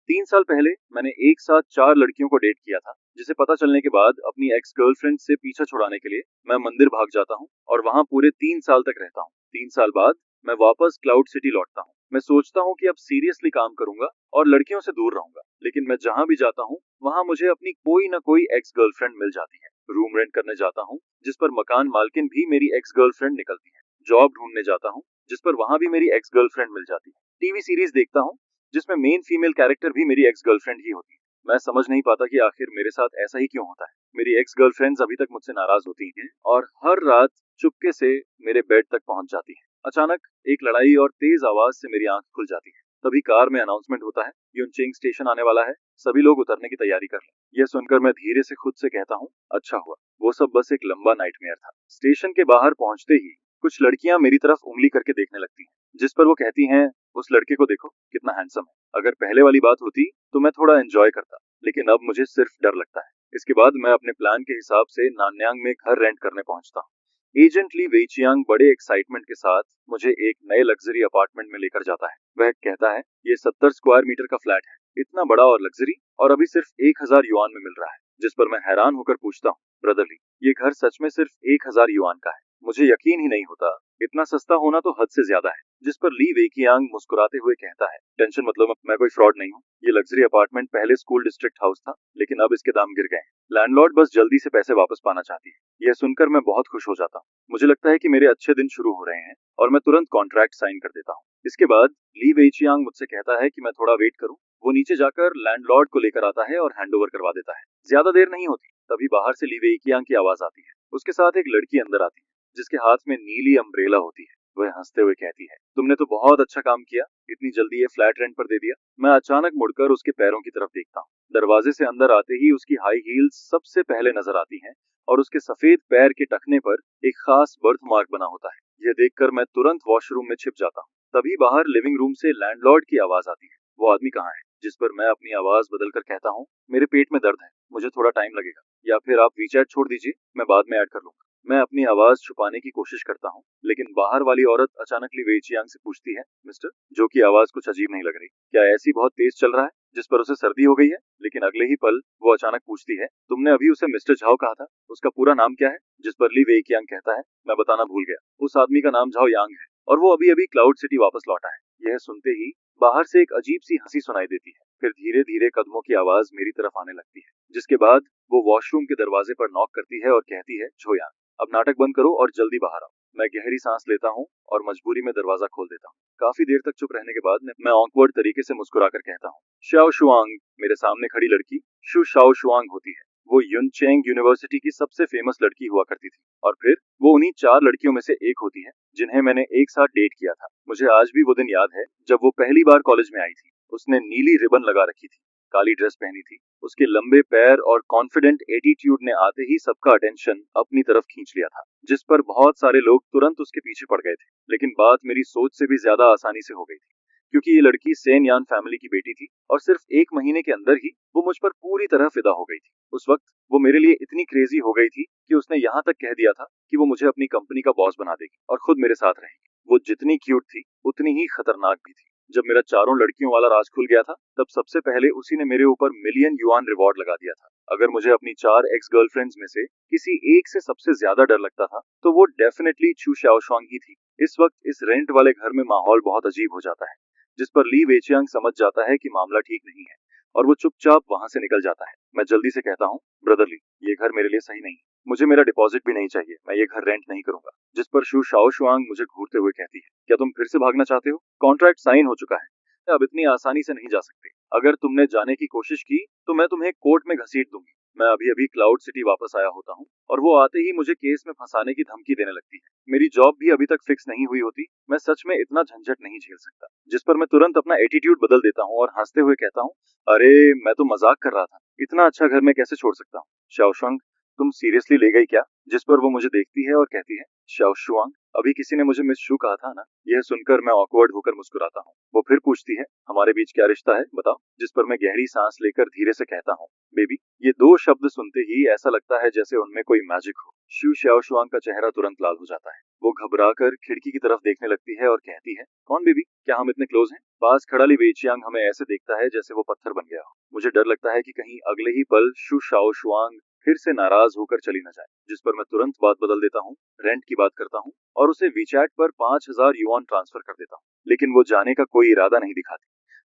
3 साल पहले मैंने एक साथ 4 लड़कियों को डेट किया था, जिसे पता चलने के बाद अपनी एक्स गर्लफ्रेंड से पीछा छुड़ाने के लिए मैं मंदिर भाग जाता हूँ और वहाँ पूरे 3 साल तक रहता हूँ। 3 साल बाद मैं वापस क्लाउड सिटी लौटता हूँ। मैं सोचता हूँ कि अब सीरियसली काम करूंगा और लड़कियों से दूर रहूंगा, लेकिन मैं जहाँ भी जाता हूँ वहाँ मुझे अपनी कोई ना कोई एक्स गर्लफ्रेंड मिल जाती है। रूम रेंट करने जाता हूँ, जिस पर मकान मालकिन भी मेरी एक्स गर्लफ्रेंड निकलती है। जॉब ढूंढने जाता हूँ, जिस पर वहाँ भी मेरी एक्स गर्लफ्रेंड मिल जाती है। टीवी सीरीज देखता हूँ, जिसमें मेन फीमेल कैरेक्टर भी मेरी एक्स गर्लफ्रेंड ही होती है। मैं समझ नहीं पाता कि आखिर मेरे साथ ऐसा ही क्यों होता है। मेरी एक्स गर्लफ्रेंड्स अभी तक मुझसे नाराज होती हैं और हर रात चुपके से मेरे बेड तक पहुंच जाती हैं। अचानक एक लड़ाई और तेज आवाज से मेरी आंख खुल जाती है। तभी कार में अनाउंसमेंट होता है, युनचेंग स्टेशन आने वाला है, सभी लोग उतरने की तैयारी कर लें। यह सुनकर मैं धीरे से खुद से कहता हूँ, अच्छा हुआ, वो सब बस एक लंबा नाइटमेयर था। स्टेशन के बाहर पहुंचते ही कुछ लड़कियां मेरी तरफ उंगली करके देखने लगती हैं, जिस पर वो कहती हैं, उस लड़के को देखो कितना हैंडसम है। अगर पहले वाली बात होती तो मैं थोड़ा एंजॉय करता, लेकिन अब मुझे सिर्फ डर लगता है। इसके बाद मैं अपने प्लान के हिसाब से नान्यांग में घर रेंट करने पहुंचता हूँ। एजेंट ली वेइचियांग बड़े एक्साइटमेंट के साथ मुझे एक नए लग्जरी अपार्टमेंट में लेकर जाता है। वह कहता है, ये 70 स्क्वायर मीटर का फ्लैट है, इतना बड़ा और लग्जरी, और अभी सिर्फ 1000 युआन में मिल रहा है। जिस पर मैं हैरान होकर पूछता हूँ, ब्रदरली, ये घर सच में सिर्फ 1000 युआन का है? मुझे यकीन ही नहीं होता, इतना सस्ता होना तो हद से ज्यादा है। जिस पर ली वेकियांग मुस्कुराते हुए कहता है, टेंशन मत लो, मैं कोई फ्रॉड नहीं हूँ। ये लग्जरी अपार्टमेंट पहले स्कूल डिस्ट्रिक्ट हाउस था, लेकिन अब इसके दाम गिर गए हैं। लैंडलॉर्ड बस जल्दी से पैसे वापस पाना चाहती है। यह सुनकर मैं बहुत खुश हो जाता हूँ। मुझे लगता है कि मेरे अच्छे दिन शुरू हो रहे हैं और मैं तुरंत कॉन्ट्रैक्ट साइन कर देता हूँ। इसके बाद ली वेइचियांग मुझसे कहता है कि मैं थोड़ा वेट करूं। वो नीचे जाकर लैंडलॉर्ड को लेकर आता है और हैंडओवर करवा देता है। ज्यादा देर नहीं होती, तभी बाहर से ली वेइचियांग की आवाज आती है। उसके साथ एक लड़की अंदर आती है, जिसके हाथ में नीली अम्ब्रेला होती है। वह हंसते हुए कहती है, तुमने तो बहुत अच्छा काम किया, इतनी जल्दी ये फ्लैट रेंट पर दे दिया। मैं अचानक मुड़कर उसके पैरों की तरफ देखता हूँ। दरवाजे से अंदर आते ही उसकी हाई हील्स सबसे पहले नजर आती हैं और उसके सफेद पैर के टखने पर एक खास बर्थ मार्क बना होता है। यह देखकर मैं तुरंत वॉशरूम में छिप जाता हूँ। तभी बाहर लिविंग रूम से लैंडलॉर्ड की आवाज आती है। वो आदमी कहाँ है? जिस पर मैं अपनी आवाज बदलकर कहता हूँ, मेरे पेट में दर्द है, मुझे थोड़ा टाइम लगेगा, या फिर आप वीचैट छोड़ दीजिए, मैं बाद में ऐड कर लूंगा। मैं अपनी आवाज छुपाने की कोशिश करता हूँ, लेकिन बाहर वाली औरत अचानक ली वेइचियांग से पूछती है, मिस्टर, जो की आवाज कुछ अजीब नहीं लग रही, क्या ऐसी बहुत तेज चल रहा है? जिस पर उसे सर्दी हो गई है। लेकिन अगले ही पल वो अचानक पूछती है, तुमने अभी उसे मिस्टर झाओ कहा था, उसका पूरा नाम क्या है? जिस पर ली वेइचियांग कहता है, मैं बताना भूल गया, उस आदमी का नाम झाओ यांग है और वो अभी अभी क्लाउड सिटी वापस लौटा है। यह सुनते ही बाहर से एक अजीब सी हंसी सुनाई देती है। फिर धीरे धीरे कदमों की आवाज मेरी तरफ आने लगती है, जिसके बाद वो वॉशरूम के दरवाजे पर नॉक करती है और कहती है, झोयांग, अब नाटक बंद करो और जल्दी बाहर आओ। मैं गहरी सांस लेता हूँ और मजबूरी में दरवाजा खोल देता हूँ। काफी देर तक चुप रहने के बाद मैं ऑकवर्ड तरीके से मुस्कुराकर कहता हूँ, शाओ शुआंग। मेरे सामने खड़ी लड़की शु शाओ शुआंग होती है। वो युनचेंग यूनिवर्सिटी की सबसे फेमस लड़की हुआ करती थी और फिर वो उन्हीं 4 लड़कियों में से एक होती है जिन्हें मैंने एक साथ डेट किया था। मुझे आज भी वो दिन याद है जब वो पहली बार कॉलेज में आई थी। उसने नीली रिबन लगा रखी थी, काली ड्रेस पहनी थी। उसके लंबे पैर और कॉन्फिडेंट एटीट्यूड ने आते ही सबका अटेंशन अपनी तरफ खींच लिया था, जिस पर बहुत सारे लोग तुरंत उसके पीछे पड़ गए थे। लेकिन बात मेरी सोच से भी ज्यादा आसानी से हो गई थी, क्योंकि ये लड़की सेन यान फैमिली की बेटी थी और सिर्फ 1 महीने के अंदर ही वो मुझ पर पूरी तरह फिदा हो गई थी। उस वक्त वो मेरे लिए इतनी क्रेजी हो गई थी कि उसने यहाँ तक कह दिया था कि वो मुझे अपनी कंपनी का बॉस बना देगी और खुद मेरे साथ रहेगी। वो जितनी क्यूट थी उतनी ही खतरनाक भी थी। जब मेरा चारों लड़कियों वाला राज खुल गया था, तब सबसे पहले उसी ने मेरे ऊपर मिलियन युआन रिवॉर्ड लगा दिया था। अगर मुझे अपनी 4 एक्स गर्लफ्रेंड्स में से किसी एक से सबसे ज्यादा डर लगता था, तो वो डेफिनेटली चू शाओशुआंग ही थी। इस वक्त इस रेंट वाले घर में माहौल बहुत अजीब हो जाता है, जिस पर ली वेचियांग समझ जाता है कि मामला ठीक नहीं है और वो चुपचाप वहां से निकल जाता है। मैं जल्दी से कहता हूँ, ब्रदरली, ये घर मेरे लिए सही नहीं है, मुझे मेरा डिपॉजिट भी नहीं चाहिए, मैं ये घर रेंट नहीं करूंगा। जिस पर शू शाओशुआंग मुझे घूरते हुए कहती है, क्या तुम फिर से भागना चाहते हो? कॉन्ट्रैक्ट साइन हो चुका है, अब इतनी आसानी से नहीं जा सकते। अगर तुमने जाने की कोशिश की तो मैं तुम्हें कोर्ट में घसीट दूंगी। मैं अभी अभी क्लाउड सिटी वापस आया होता हूँ और वो आते ही मुझे केस में फंसाने की धमकी देने लगती है। मेरी जॉब भी अभी तक फिक्स नहीं हुई होती, मैं सच में इतना झंझट नहीं झेल सकता। जिस पर मैं तुरंत अपना एटीट्यूड बदल देता हूँ और हंसते हुए कहता हूँ, अरे मैं तो मजाक कर रहा था, इतना अच्छा घर मैं कैसे छोड़ सकता हूँ? शाओशुआंग, तुम सीरियसली ले गई क्या? जिस पर वो मुझे देखती है और कहती है, शाओशुआंग, अभी किसी ने मुझे मिस शू कहा था ना। यह सुनकर मैं ऑकवर्ड होकर मुस्कुराता हूँ। वो फिर पूछती है, हमारे बीच क्या रिश्ता है बताओ। जिस पर मैं गहरी सांस लेकर धीरे से कहता हूँ, बेबी। ये दो शब्द सुनते ही ऐसा लगता है जैसे उनमें कोई मैजिक हो। शू शाओशुआंग का चेहरा तुरंत लाल हो जाता है। वो घबराकर खिड़की की तरफ देखने लगती है और कहती है, कौन बेबी, क्या हम इतने क्लोज हैं? पास खड़ा ली वेइचियांग हमें ऐसे देखता है जैसे वो पत्थर बन गया हो। मुझे डर लगता है कि कहीं अगले ही पल शू शाओशुआंग फिर से नाराज होकर चली न जाए। जिस पर मैं तुरंत बात बदल देता हूँ, रेंट की बात करता हूँ और उसे वीचैट पर 5,000 युआन ट्रांसफर कर देता हूँ। लेकिन वो जाने का कोई इरादा नहीं दिखाती,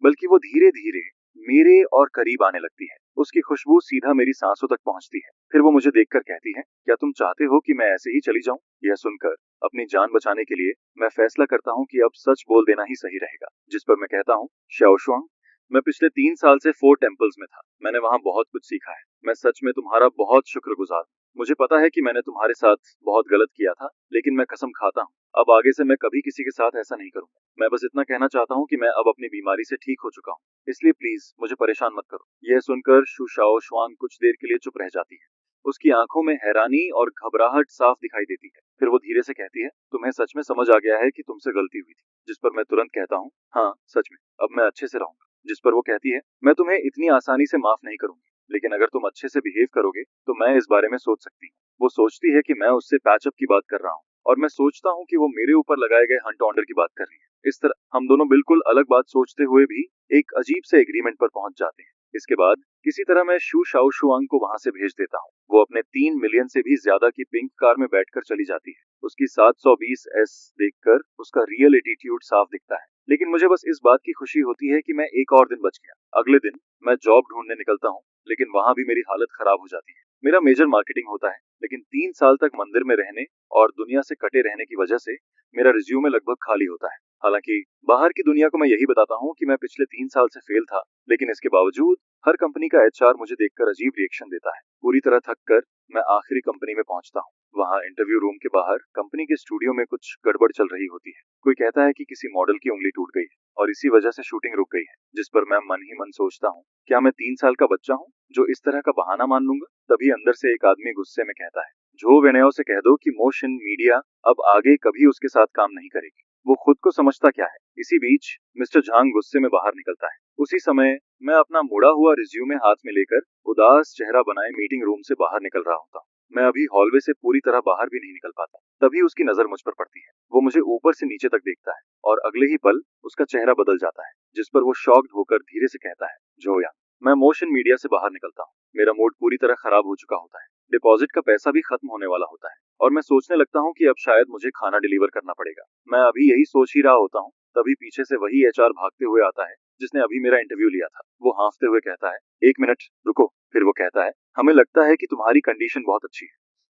बल्कि वो धीरे धीरे मेरे और करीब आने लगती है। उसकी खुशबू सीधा मेरी सांसों तक पहुंचती है। फिर वो मुझे देखकर कहती है, क्या तुम चाहते हो कि मैं ऐसे ही चली जाऊं? यह सुनकर अपनी जान बचाने के लिए मैं फैसला करता हूं कि अब सच बोल देना ही सही रहेगा। जिस पर मैं कहता हूं, शाओशुआंग, मैं पिछले 3 साल से 4 टेम्पल्स में था। मैंने वहां बहुत कुछ सीखा है। मैं सच में तुम्हारा बहुत शुक्रगुजार हूँ। मुझे पता है कि मैंने तुम्हारे साथ बहुत गलत किया था, लेकिन मैं कसम खाता हूँ अब आगे से मैं कभी किसी के साथ ऐसा नहीं करूंगा। मैं बस इतना कहना चाहता हूँ कि मैं अब अपनी बीमारी से ठीक हो चुका हूँ, इसलिए प्लीज मुझे परेशान मत करो। यह सुनकर शू शाओशुआंग कुछ देर के लिए चुप रह जाती है। उसकी आंखों में हैरानी और घबराहट साफ दिखाई देती है। फिर वो धीरे से कहती है, तुम्हें सच में समझ आ गया है कि तुमसे गलती हुई थी? जिस पर मैं तुरंत कहता हूँ, हाँ सच में, अब मैं अच्छे से रहूंगा। जिस पर वो कहती है, मैं तुम्हें इतनी आसानी से माफ नहीं करूंगी, लेकिन अगर तुम अच्छे से बिहेव करोगे तो मैं इस बारे में सोच सकती हूँ। वो सोचती है कि मैं उससे पैचअप की बात कर रहा हूँ और मैं सोचता हूँ कि वो मेरे ऊपर लगाए गए हंट ऑर्डर की बात कर रही है। इस तरह हम दोनों बिल्कुल अलग बात सोचते हुए भी एक अजीब से एग्रीमेंट पर पहुंच जाते हैं। इसके बाद किसी तरह मैं शू शाओशुआंग को वहां से भेज देता हूँ। वो अपने 3 मिलियन से भी ज्यादा की पिंक कार में बैठकर चली जाती है। उसकी 720 एस देखकर उसका रियल एटीट्यूड साफ दिखता है। लेकिन मुझे बस इस बात की खुशी होती है कि मैं एक और दिन बच गया। अगले दिन मैं जॉब ढूंढने निकलता हूँ, लेकिन वहां भी मेरी हालत खराब हो जाती है। मेरा मेजर मार्केटिंग होता है, लेकिन 3 साल तक मंदिर में रहने और दुनिया से कटे रहने की वजह से मेरा रिज्यूमे लगभग खाली होता है। हालांकि बाहर की दुनिया को मैं यही बताता हूँ कि मैं पिछले 3 साल से फेल था, लेकिन इसके बावजूद हर कंपनी का एचआर मुझे देखकर अजीब रिएक्शन देता है। पूरी तरह थक कर मैं आखिरी कंपनी में पहुंचता हूँ। वहाँ इंटरव्यू रूम के बाहर कंपनी के स्टूडियो में कुछ गड़बड़ चल रही होती है। कोई कहता है कि किसी मॉडल की उंगली टूट गई है और इसी वजह से शूटिंग रुक गई है। जिस पर मैं मन ही मन सोचता हूँ, क्या मैं 3 साल का बच्चा हूँ जो इस तरह का बहाना मान लूंगा? तभी अंदर से एक आदमी गुस्से में कहता है, जो विनयों से कह दो कि मोशन मीडिया अब आगे कभी उसके साथ काम नहीं करेगी। वो खुद को समझता क्या है? इसी बीच मिस्टर झांग गुस्से में बाहर निकलता है। उसी समय मैं अपना मुड़ा हुआ रिज्यूमे हाथ में लेकर उदास चेहरा बनाए मीटिंग रूम से बाहर निकल रहा होता हूँ। मैं अभी हॉलवे से पूरी तरह बाहर भी नहीं निकल पाता, तभी उसकी नजर मुझ पर पड़ती है। वो मुझे ऊपर से नीचे तक देखता है और अगले ही पल उसका चेहरा बदल जाता है। जिस पर वो शॉक्ड होकर धीरे से कहता है, जोया। मैं मोशन मीडिया से बाहर निकलता हूँ। मेरा मूड पूरी तरह खराब हो चुका होता है। डिपॉजिट का पैसा भी खत्म होने वाला होता है और मैं सोचने लगता हूँ कि अब शायद मुझे खाना डिलीवर करना पड़ेगा। मैं अभी यही सोच ही रहा होता हूँ, तभी पीछे से वही एचआर भागते हुए आता है जिसने अभी मेरा इंटरव्यू लिया था। वो हाँफते हुए कहता है, एक मिनट रुको। फिर वो कहता है, हमें लगता है कि तुम्हारी कंडीशन बहुत अच्छी है,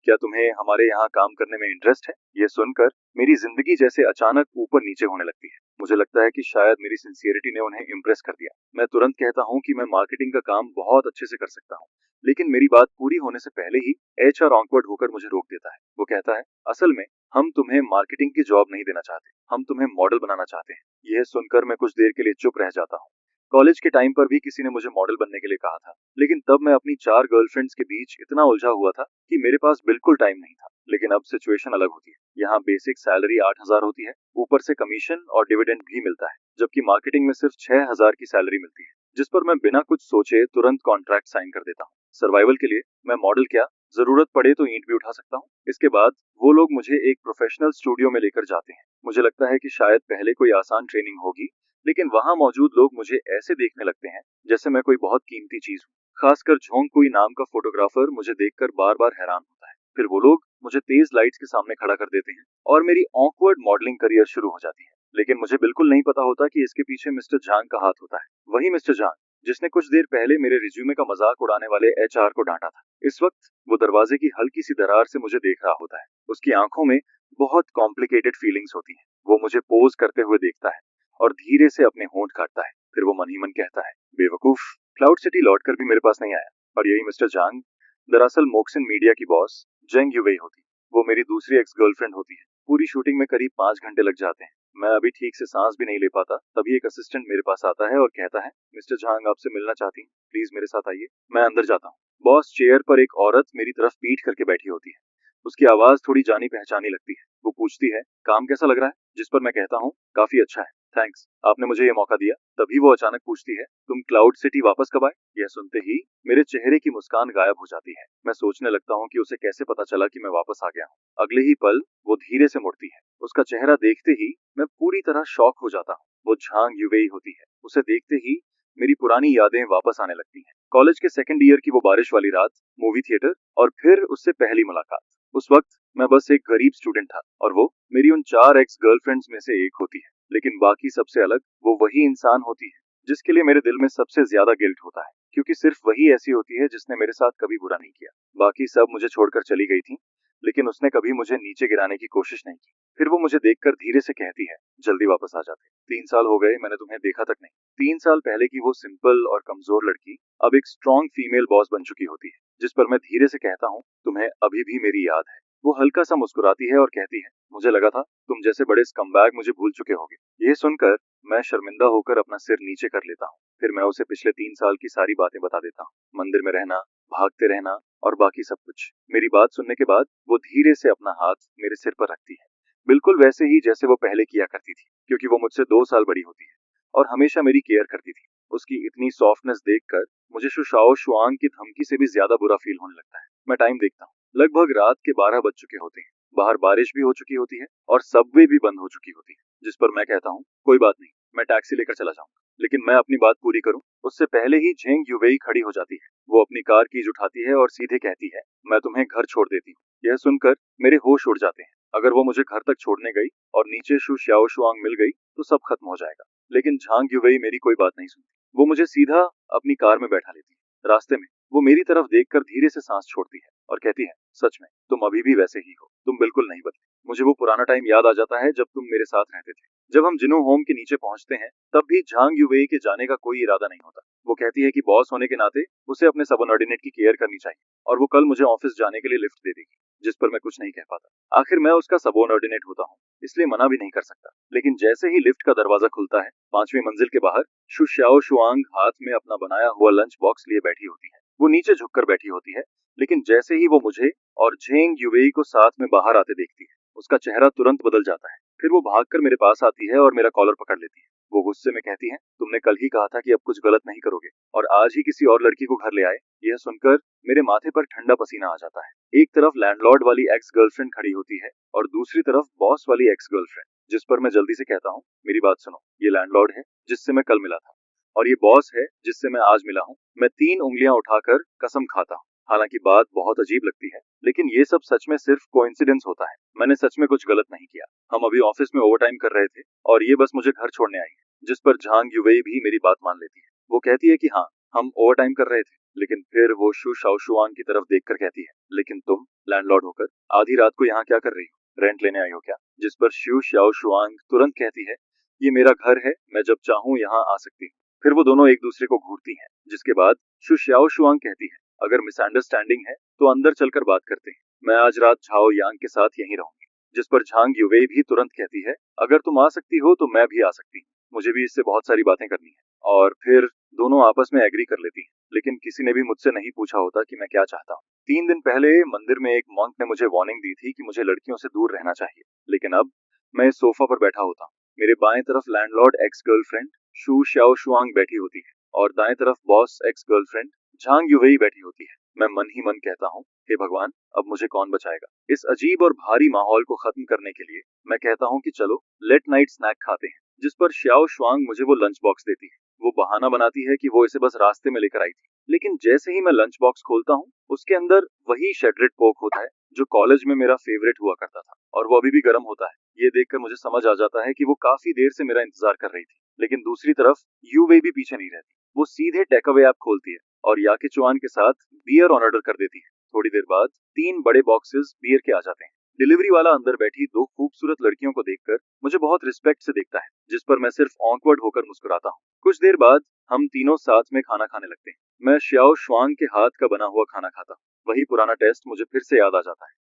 क्या तुम्हें हमारे यहाँ काम करने में इंटरेस्ट है? ये सुनकर मेरी जिंदगी जैसे अचानक ऊपर नीचे होने लगती है। मुझे लगता है कि शायद मेरी सिंसियरिटी ने उन्हें इम्प्रेस कर दिया। मैं तुरंत कहता हूँ कि मैं मार्केटिंग का काम बहुत अच्छे से कर सकता हूँ, लेकिन मेरी बात पूरी होने से पहले ही एचआर ऑकवर्ड होकर मुझे रोक देता है। वो कहता है, असल में हम तुम्हें मार्केटिंग की जॉब नहीं देना चाहते, हम तुम्हें मॉडल बनाना चाहते हैं। यह सुनकर मैं कुछ देर के लिए चुप रह जाता हूँ। कॉलेज के टाइम पर भी किसी ने मुझे मॉडल बनने के लिए कहा था, लेकिन तब मैं अपनी 4 गर्लफ्रेंड्स के बीच इतना उलझा हुआ था कि मेरे पास बिल्कुल टाइम नहीं था। लेकिन अब सिचुएशन अलग होती है। यहाँ बेसिक सैलरी 8,000 होती है, ऊपर से कमीशन और डिविडेंड भी मिलता है, जबकि मार्केटिंग में सिर्फ 6,000 की सैलरी मिलती है। जिस पर मैं बिना कुछ सोचे तुरंत कॉन्ट्रैक्ट साइन कर देता हूँ। सर्वाइवल के लिए मैं मॉडल क्या, जरूरत पड़े तो ईंट भी उठा सकता हूँ। इसके बाद वो लोग मुझे एक प्रोफेशनल स्टूडियो में लेकर जाते हैं। मुझे लगता है कि शायद पहले कोई आसान ट्रेनिंग होगी, लेकिन वहां मौजूद लोग मुझे ऐसे देखने लगते हैं जैसे मैं कोई बहुत कीमती चीज हूँ। खासकर झोंग कुई नाम का फोटोग्राफर मुझे देखकर बार बार हैरान होता है। फिर वो लोग मुझे तेज लाइट्स के सामने खड़ा कर देते हैं और मेरी ऑकवर्ड मॉडलिंग करियर शुरू हो जाती है। लेकिन मुझे बिल्कुल नहीं पता होता कि इसके पीछे मिस्टर झांग का हाथ होता है। वही मिस्टर झांग जिसने कुछ देर पहले मेरे रिज्यूमे का मजाक उड़ाने वाले एचआर को डांटा था। इस वक्त वो दरवाजे की हल्की सी दरार से मुझे देख रहा होता है। उसकी आंखों में बहुत कॉम्प्लिकेटेड फीलिंग्स होती हैं। वो मुझे पोज करते हुए देखता है और धीरे से अपने होंठ काटता है। फिर वो मन ही मन कहता है, बेवकूफ, क्लाउड सिटी लौटकर भी मेरे पास नहीं आया। और यही मिस्टर झांग दरअसल मोक्सिन मीडिया की बॉस जेंग यूवेई होती। वो मेरी दूसरी एक्स गर्लफ्रेंड होती है। पूरी शूटिंग में करीब 5 घंटे लग जाते हैं। मैं अभी ठीक से सांस भी नहीं ले पाता। तभी एक असिस्टेंट मेरे पास आता है और कहता है, मिस्टर झांग आपसे मिलना चाहती हूँ, प्लीज मेरे साथ आइए। मैं अंदर जाता हूँ। बॉस चेयर पर एक औरत मेरी तरफ पीठ करके बैठी होती है। उसकी आवाज थोड़ी जानी पहचानी लगती है। वो पूछती है, काम कैसा लग रहा है? जिस पर मैं कहता हूँ, काफी अच्छा है, थैंक्स, आपने मुझे ये मौका दिया। तभी वो अचानक पूछती है, तुम क्लाउड सिटी वापस कब आए? यह सुनते ही मेरे चेहरे की मुस्कान गायब हो जाती है। मैं सोचने लगता हूँ कि उसे कैसे पता चला कि मैं वापस आ गया हूँ। अगले ही पल वो धीरे से मुड़ती है। उसका चेहरा देखते ही मैं पूरी तरह शॉक हो जाता हूँ। वो झांग युवेई होती है। उसे देखते ही मेरी पुरानी यादें वापस आने लगती हैं। कॉलेज के सेकंड ईयर की वो बारिश वाली रात, मूवी थिएटर, और फिर उससे पहली मुलाकात। उस वक्त मैं बस एक गरीब स्टूडेंट था और वो मेरी उन 4 एक्स गर्लफ्रेंड्स में से एक होती है। लेकिन बाकी सबसे अलग वो वही इंसान होती है जिसके लिए मेरे दिल में सबसे ज्यादा गिल्ट होता है, क्योंकि सिर्फ वही ऐसी होती है जिसने मेरे साथ कभी बुरा नहीं किया। बाकी सब मुझे छोड़कर चली गई थी, लेकिन उसने कभी मुझे नीचे गिराने की कोशिश नहीं की। फिर वो मुझे देखकर धीरे से कहती है, जल्दी वापस आ जाते, 3 साल हो गए, मैंने तुम्हें देखा तक नहीं। 3 साल पहले की वो सिंपल और कमजोर लड़की अब एक स्ट्रॉन्ग फीमेल बॉस बन चुकी होती है। जिस पर मैं धीरे से कहता हूँ, तुम्हें अभी भी मेरी याद है? वो हल्का सा मुस्कुराती है और कहती है, मुझे लगा था तुम जैसे बड़े स्कमबैग मुझे भूल चुके होगे। ये सुनकर मैं शर्मिंदा होकर अपना सिर नीचे कर लेता हूँ। फिर मैं उसे पिछले 3 साल की सारी बातें बता देता हूँ, मंदिर में रहना, भागते रहना और बाकी सब कुछ। मेरी बात सुनने के बाद वो धीरे से अपना हाथ मेरे सिर पर रखती है, बिल्कुल वैसे ही जैसे वो पहले किया करती थी, क्योंकि वो मुझसे 2 साल बड़ी होती है और हमेशा मेरी केयर करती थी। उसकी इतनी सॉफ्टनेस देखकर मुझे शुशाओ शुआंग की धमकी से भी ज्यादा बुरा फील होने लगता है। मैं टाइम देखता हूँ, लगभग रात के 12 बज चुके होते हैं। बाहर बारिश भी हो चुकी होती है और सबवे भी बंद हो चुकी होती है। जिस पर मैं कहता हूँ, कोई बात नहीं, मैं टैक्सी लेकर चला जाऊंगा। लेकिन मैं अपनी बात पूरी करूं उससे पहले ही झेंग युवेई खड़ी हो जाती है। वो अपनी कार कीज उठाती है और सीधे कहती है, मैं तुम्हें घर छोड़ देती हूँ। यह सुनकर मेरे होश उड़ जाते हैं। अगर वो मुझे घर तक छोड़ने गई और नीचे शु श्याओ शुआंग मिल गई तो सब खत्म हो जाएगा। लेकिन झांग युवेई मेरी कोई बात नहीं सुनती। वो मुझे सीधा अपनी कार में बैठा लेती है। रास्ते में वो मेरी तरफ देखकर धीरे से सांस छोड़ती है और कहती है, सच में तुम अभी भी वैसे ही हो, तुम बिल्कुल नहीं बदले। मुझे वो पुराना टाइम याद आ जाता है जब तुम मेरे साथ रहते थे। जब हम जिनो होम के नीचे पहुंचते हैं तब भी झांग युवेई के जाने का कोई इरादा नहीं होता। वो कहती है कि बॉस होने के नाते उसे अपने सबऑर्डिनेट की केयर करनी चाहिए और वो कल मुझे ऑफिस जाने के लिए लिफ्ट दे देगी। जिस पर मैं कुछ नहीं कह पाता। आखिर मैं उसका सबऑर्डिनेट होता हूँ, इसलिए मना भी नहीं कर सकता। लेकिन जैसे ही लिफ्ट का दरवाजा खुलता है, 5वीं मंजिल के बाहर शु श्याओ शुआंग हाथ में अपना बनाया हुआ लंच बॉक्स लिए बैठी होती है। वो नीचे झुककर बैठी होती है, लेकिन जैसे ही वो मुझे और झेंग युवेई को साथ में बाहर आते देखती है, उसका चेहरा तुरंत बदल जाता है। फिर वो भागकर मेरे पास आती है और मेरा कॉलर पकड़ लेती है। वो गुस्से में कहती है, तुमने कल ही कहा था कि अब कुछ गलत नहीं करोगे और आज ही किसी और लड़की को घर ले आए। यह सुनकर मेरे माथे पर ठंडा पसीना आ जाता है। एक तरफ लैंडलॉर्ड वाली एक्स गर्लफ्रेंड खड़ी होती है और दूसरी तरफ बॉस वाली एक्स गर्लफ्रेंड। जिस पर मैं जल्दी से कहता हूँ, मेरी बात सुनो, ये लैंडलॉर्ड है जिससे मैं कल मिला था और ये बॉस है जिससे मैं आज मिला हूँ। मैं 3 उंगलियां उठाकर कसम खाता हूँ। हालांकि बात बहुत अजीब लगती है, लेकिन ये सब सच में सिर्फ कोइंसिडेंस होता है। मैंने सच में कुछ गलत नहीं किया। हम अभी ऑफिस में ओवरटाइम कर रहे थे और ये बस मुझे घर छोड़ने आई है। जिस पर झांग युवेई भी मेरी बात मान लेती है। वो कहती है कि हाँ, हम ओवरटाइम कर रहे थे। लेकिन फिर वो शु शाओशुआंग की तरफ देखकर कहती है, लेकिन तुम लैंडलॉर्ड होकर आधी रात को यहाँ क्या कर रही हो? रेंट लेने आई हो क्या? जिस पर शु शाओशुआंग तुरंत कहती है, ये मेरा घर है, मैं जब चाहूँ यहाँ आ सकती हूँ। फिर वो दोनों एक दूसरे को घूरती हैं, जिसके बाद शु शाओशुआंग कहती है, अगर मिसअंडरस्टैंडिंग है तो अंदर चलकर बात करते हैं। मैं आज रात झाओ यांग के साथ यहीं रहूंगी। जिस पर झांग युवेई भी तुरंत कहती है, अगर तुम आ सकती हो तो मैं भी आ सकती हूँ, मुझे भी इससे बहुत सारी बातें करनी है। और फिर दोनों आपस में एग्री कर लेती हैं। लेकिन किसी ने भी मुझसे नहीं पूछा होता कि मैं क्या चाहता हूँ। 3 दिन पहले मंदिर में एक मॉन्क ने मुझे वार्निंग दी थी कि मुझे लड़कियों से दूर रहना चाहिए, लेकिन अब मैं इस सोफा पर बैठा होता हूँ। मेरे बाएं तरफ लैंडलॉर्ड एक्स गर्लफ्रेंड शु शाओ शुआंग बैठी होती है और दाएं तरफ बॉस एक्स गर्लफ्रेंड झांग युवेई बैठी होती है। मैं मन ही मन कहता हूँ, हे भगवान, अब मुझे कौन बचाएगा। इस अजीब और भारी माहौल को खत्म करने के लिए मैं कहता हूँ कि चलो लेट नाइट स्नैक खाते हैं। जिस पर श्याओ शुआंग मुझे वो लंच बॉक्स देती है। वो बहाना बनाती है कि वो इसे बस रास्ते में लेकर आई थी। लेकिन जैसे ही मैं लंच बॉक्स खोलता हूँ, उसके अंदर वही शेड्रेड पोक होता है जो कॉलेज में मेरा फेवरेट हुआ करता था, और वो अभी भी गर्म होता है। ये देखकर मुझे समझ आ जाता है कि वो काफी देर से मेरा इंतजार कर रही थी। लेकिन दूसरी तरफ यूवे भी पीछे नहीं रहती। वो सीधे टेकअवे ऐप खोलती है और याके चुआन के साथ बियर ऑन ऑर्डर कर देती है। थोड़ी देर बाद 3 बड़े बॉक्सेस बियर के आ जाते हैं। डिलीवरी वाला अंदर बैठी 2 खूबसूरत लड़कियों को देखकर मुझे बहुत रिस्पेक्ट से देखता है, जिस पर मैं सिर्फ ऑकवर्ड होकर मुस्कुराता हूँ। कुछ देर बाद हम तीनों साथ में खाना खाने लगते हैं। मैं श्याओ शुआंग के हाथ का बना हुआ खाना खाता हूँ। वही पुराना टेस्ट मुझे फिर से याद आ जाता है,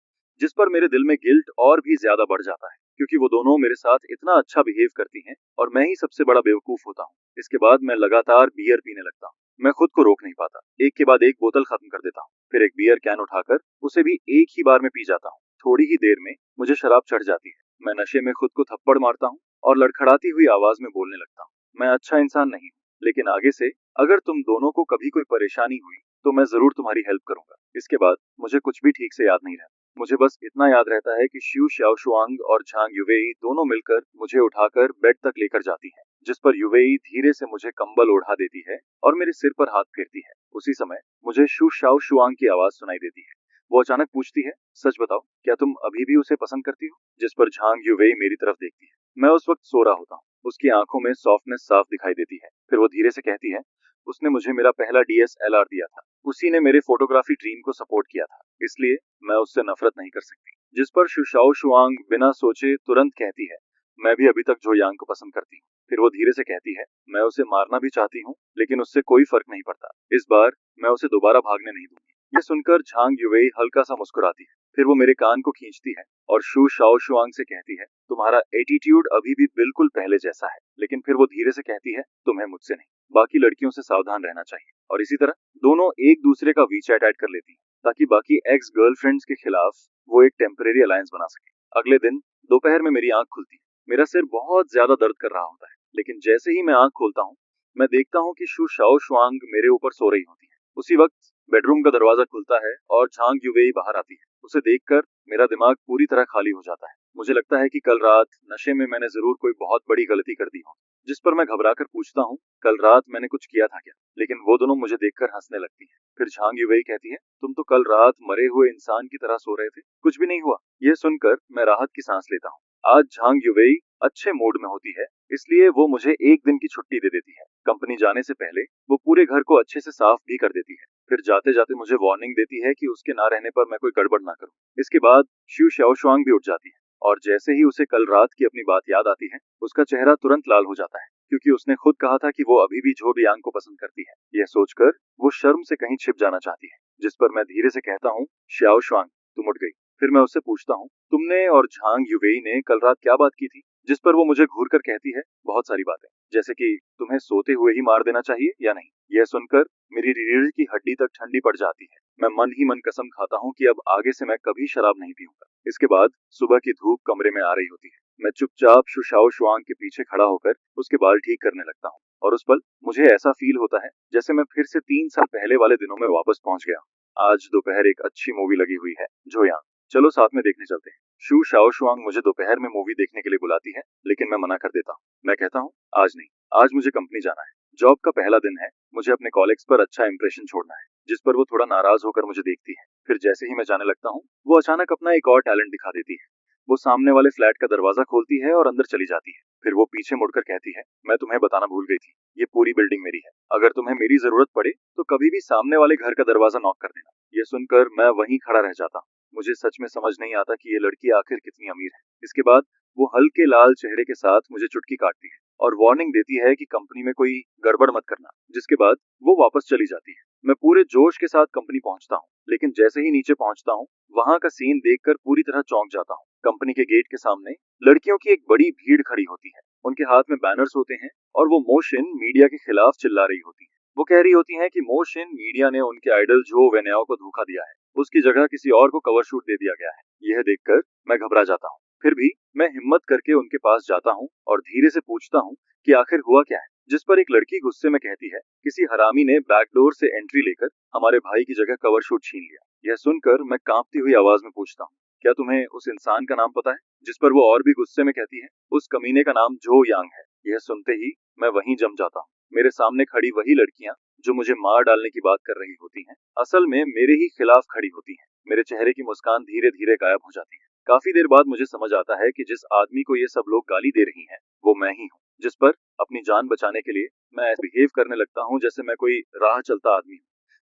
जिस पर मेरे दिल में गिल्ट और भी ज्यादा बढ़ जाता है, क्योंकि वो दोनों मेरे साथ इतना अच्छा बिहेव करती हैं और मैं ही सबसे बड़ा बेवकूफ होता हूँ। इसके बाद मैं लगातार बियर पीने लगता हूँ। मैं खुद को रोक नहीं पाता। एक के बाद एक बोतल खत्म कर देता हूँ, फिर एक बियर कैन उठाकर उसे भी एक ही बार में पी जाता हूँ। थोड़ी ही देर में मुझे शराब चढ़ जाती है। मैं नशे में खुद को थप्पड़ मारता हूँ और लड़खड़ाती हुई आवाज में बोलने लगता हूँ, मैं अच्छा इंसान नहीं हूँ, लेकिन आगे से अगर तुम दोनों को कभी कोई परेशानी हुई तो मैं जरूर तुम्हारी हेल्प करूंगा। इसके बाद मुझे कुछ भी ठीक से याद नहीं रहता। मुझे बस इतना याद रहता है कि शिव शाओशुआंग और झांग युवेई दोनों मिलकर मुझे उठाकर बेड तक लेकर जाती हैं, जिस पर युवेई धीरे से मुझे कंबल ओढ़ा देती है और मेरे सिर पर हाथ फेरती है। उसी समय मुझे शु शाओशुआंग की आवाज सुनाई देती है। वो अचानक पूछती है, सच बताओ, क्या तुम अभी भी उसे पसंद करती हो? जिस पर झांग युवेई मेरी तरफ देखती है। मैं उस वक्त सो रहा होता हूँ। उसकी आंखों में सॉफ्टनेस साफ दिखाई देती है। फिर वो धीरे से कहती है, उसने मुझे मेरा पहला डीएसएलआर दिया था, उसी ने मेरे फोटोग्राफी ड्रीम को सपोर्ट किया था, इसलिए मैं उससे नफरत नहीं कर सकती। जिस पर शुशाओ शुआंग बिना सोचे तुरंत कहती है, मैं भी अभी तक जो यांग को पसंद करती हूँ। फिर वो धीरे से कहती है, मैं उसे मारना भी चाहती हूँ, लेकिन उससे कोई फर्क नहीं पड़ता। इस बार मैं उसे दोबारा भागने नहीं दूंगी। यह सुनकर झांग युवेई हल्का सा मुस्कुराती है। फिर वो मेरे कान को खींचती है और शु शाओ शुआंग से कहती है, तुम्हारा एटीट्यूड अभी भी बिल्कुल पहले जैसा है। लेकिन फिर वो धीरे से कहती है, तुम्हें मुझसे नहीं, बाकी लड़कियों से सावधान रहना चाहिए। और इसी तरह दोनों एक दूसरे का वीचैट ऐड कर लेती हैं, ताकि बाकी एक्स गर्लफ्रेंड्स के खिलाफ वो एक टेम्परेरी अलायंस बना सके। अगले दिन दोपहर में मेरी आंख खुलती है। मेरा सिर बहुत ज्यादा दर्द कर रहा होता है, लेकिन जैसे ही मैं आंख खोलता हूँ, मैं देखता हूँ कि शु शाओ शुआंग मेरे ऊपर सो रही होती है। उसी वक्त बेडरूम का दरवाजा खुलता है और झांग युवेई बाहर आती है। उसे देखकर मेरा दिमाग पूरी तरह खाली हो जाता है। मुझे लगता है कि कल रात नशे में मैंने जरूर कोई बहुत बड़ी गलती कर दी हो। जिस पर मैं घबराकर पूछता हूँ, कल रात मैंने कुछ किया था क्या? लेकिन वो दोनों मुझे देखकर हंसने लगती हैं। फिर झांग युवेई कहती है, तुम तो कल रात मरे हुए इंसान की तरह सो रहे थे, कुछ भी नहीं हुआ। यह सुनकर मैं राहत की सांस लेता हूँ। आज झांग युवेई अच्छे मूड में होती है, इसलिए वो मुझे एक दिन की छुट्टी दे देती है। कंपनी जाने से पहले वो पूरे घर को अच्छे से साफ भी कर देती है। फिर जाते जाते मुझे वार्निंग देती है कि उसके ना रहने पर मैं कोई गड़बड़ ना करूं। इसके बाद शिव शाओशुआंग भी उठ जाती है और जैसे ही उसे कल रात की अपनी बात याद आती है, उसका चेहरा तुरंत लाल हो जाता है, क्योंकि उसने खुद कहा था कि वो अभी भी झो यांग को पसंद करती है। यह सोचकर वो शर्म से कहीं छिप जाना चाहती है। जिस पर मैं धीरे से कहता हूँ, शाओशुआंग, तुम उठ गई। फिर मैं उससे पूछता हूँ, तुमने और झांग युवेई ने कल रात क्या बात की थी? जिस पर वो मुझे घूर कर कहती है, बहुत सारी बातें, जैसे कि तुम्हें सोते हुए ही मार देना चाहिए या नहीं। यह सुनकर मेरी रीढ़ की हड्डी तक ठंडी पड़ जाती है। मैं मन ही मन कसम खाता हूँ कि अब आगे से मैं कभी शराब नहीं पीऊंगा। इसके बाद सुबह की धूप कमरे में आ रही होती है। मैं चुपचाप शुशाओ शुआंग के पीछे खड़ा होकर उसके बाल ठीक करने लगता हूँ, और उस पल मुझे ऐसा फील होता है जैसे मैं फिर से 3 साल पहले वाले दिनों में वापस पहुंच गया। आज दोपहर एक अच्छी मूवी लगी हुई है, जो यहाँ, चलो साथ में देखने चलते हैं। शु शाओ शुआंग मुझे दोपहर में मूवी देखने के लिए बुलाती है, लेकिन मैं मना कर देता हूँ। मैं कहता हूँ, आज नहीं, आज मुझे कंपनी जाना है। जॉब का पहला दिन है, मुझे अपने कॉलेग्स पर अच्छा इंप्रेशन छोड़ना है। जिस पर वो थोड़ा नाराज होकर मुझे देखती है। फिर जैसे ही मैं जाने लगता हूँ, वो अचानक अपना एक और टैलेंट दिखा देती है। वो सामने वाले फ्लैट का दरवाजा खोलती है और अंदर चली जाती है। फिर वो पीछे मुड़कर कहती है, मैं तुम्हें बताना भूल गई थी, ये पूरी बिल्डिंग मेरी है। अगर तुम्हें मेरी जरूरत पड़े तो कभी भी सामने वाले घर का दरवाजा नॉक कर देना। ये सुनकर मैं वहीं खड़ा रह जाता हूँ। मुझे सच में समझ नहीं आता कि ये लड़की आखिर कितनी अमीर है। इसके बाद वो हल्के लाल चेहरे के साथ मुझे चुटकी काटती है और वार्निंग देती है कि कंपनी में कोई गड़बड़ मत करना। जिसके बाद वो वापस चली जाती है। मैं पूरे जोश के साथ कंपनी पहुंचता हूँ, लेकिन जैसे ही नीचे पहुंचता हूँ, वहां का सीन देखकर पूरी तरह चौंक जाता हूँ। कंपनी के गेट के सामने लड़कियों की एक बड़ी भीड़ खड़ी होती है। उनके हाथ में बैनर्स होते हैं और वो मोशिन मीडिया के खिलाफ चिल्ला रही होती है। वो कह रही होती हैं कि मोशिन मीडिया ने उनके आइडल जो वेन्याओ को धोखा दिया है, उसकी जगह किसी और को कवर शूट दे दिया गया है। यह देखकर मैं घबरा जाता हूँ। फिर भी मैं हिम्मत करके उनके पास जाता हूँ और धीरे से पूछता हूँ कि आखिर हुआ क्या है। जिस पर एक लड़की गुस्से में कहती है, किसी हरामी ने बैकडोर से एंट्री लेकर हमारे भाई की जगह कवर शूट छीन लिया। यह सुनकर मैं कांपती हुई आवाज में पूछता हूँ, क्या तुम्हें उस इंसान का नाम पता है? जिस पर वो और भी गुस्से में कहती है, उस कमीने का नाम जो यांग है। यह सुनते ही मैं वहीं जम जाता हूँ। मेरे सामने खड़ी वही लड़कियां जो मुझे मार डालने की बात कर रही होती हैं, असल में मेरे ही खिलाफ खड़ी होती हैं। मेरे चेहरे की मुस्कान धीरे धीरे गायब हो जाती है। काफी देर बाद मुझे समझ आता है कि जिस आदमी को ये सब लोग गाली दे रही हैं, वो मैं ही हूँ। जिस पर अपनी जान बचाने के लिए मैं बिहेव करने लगता हूँ जैसे मैं कोई राह चलता आदमी हूँ।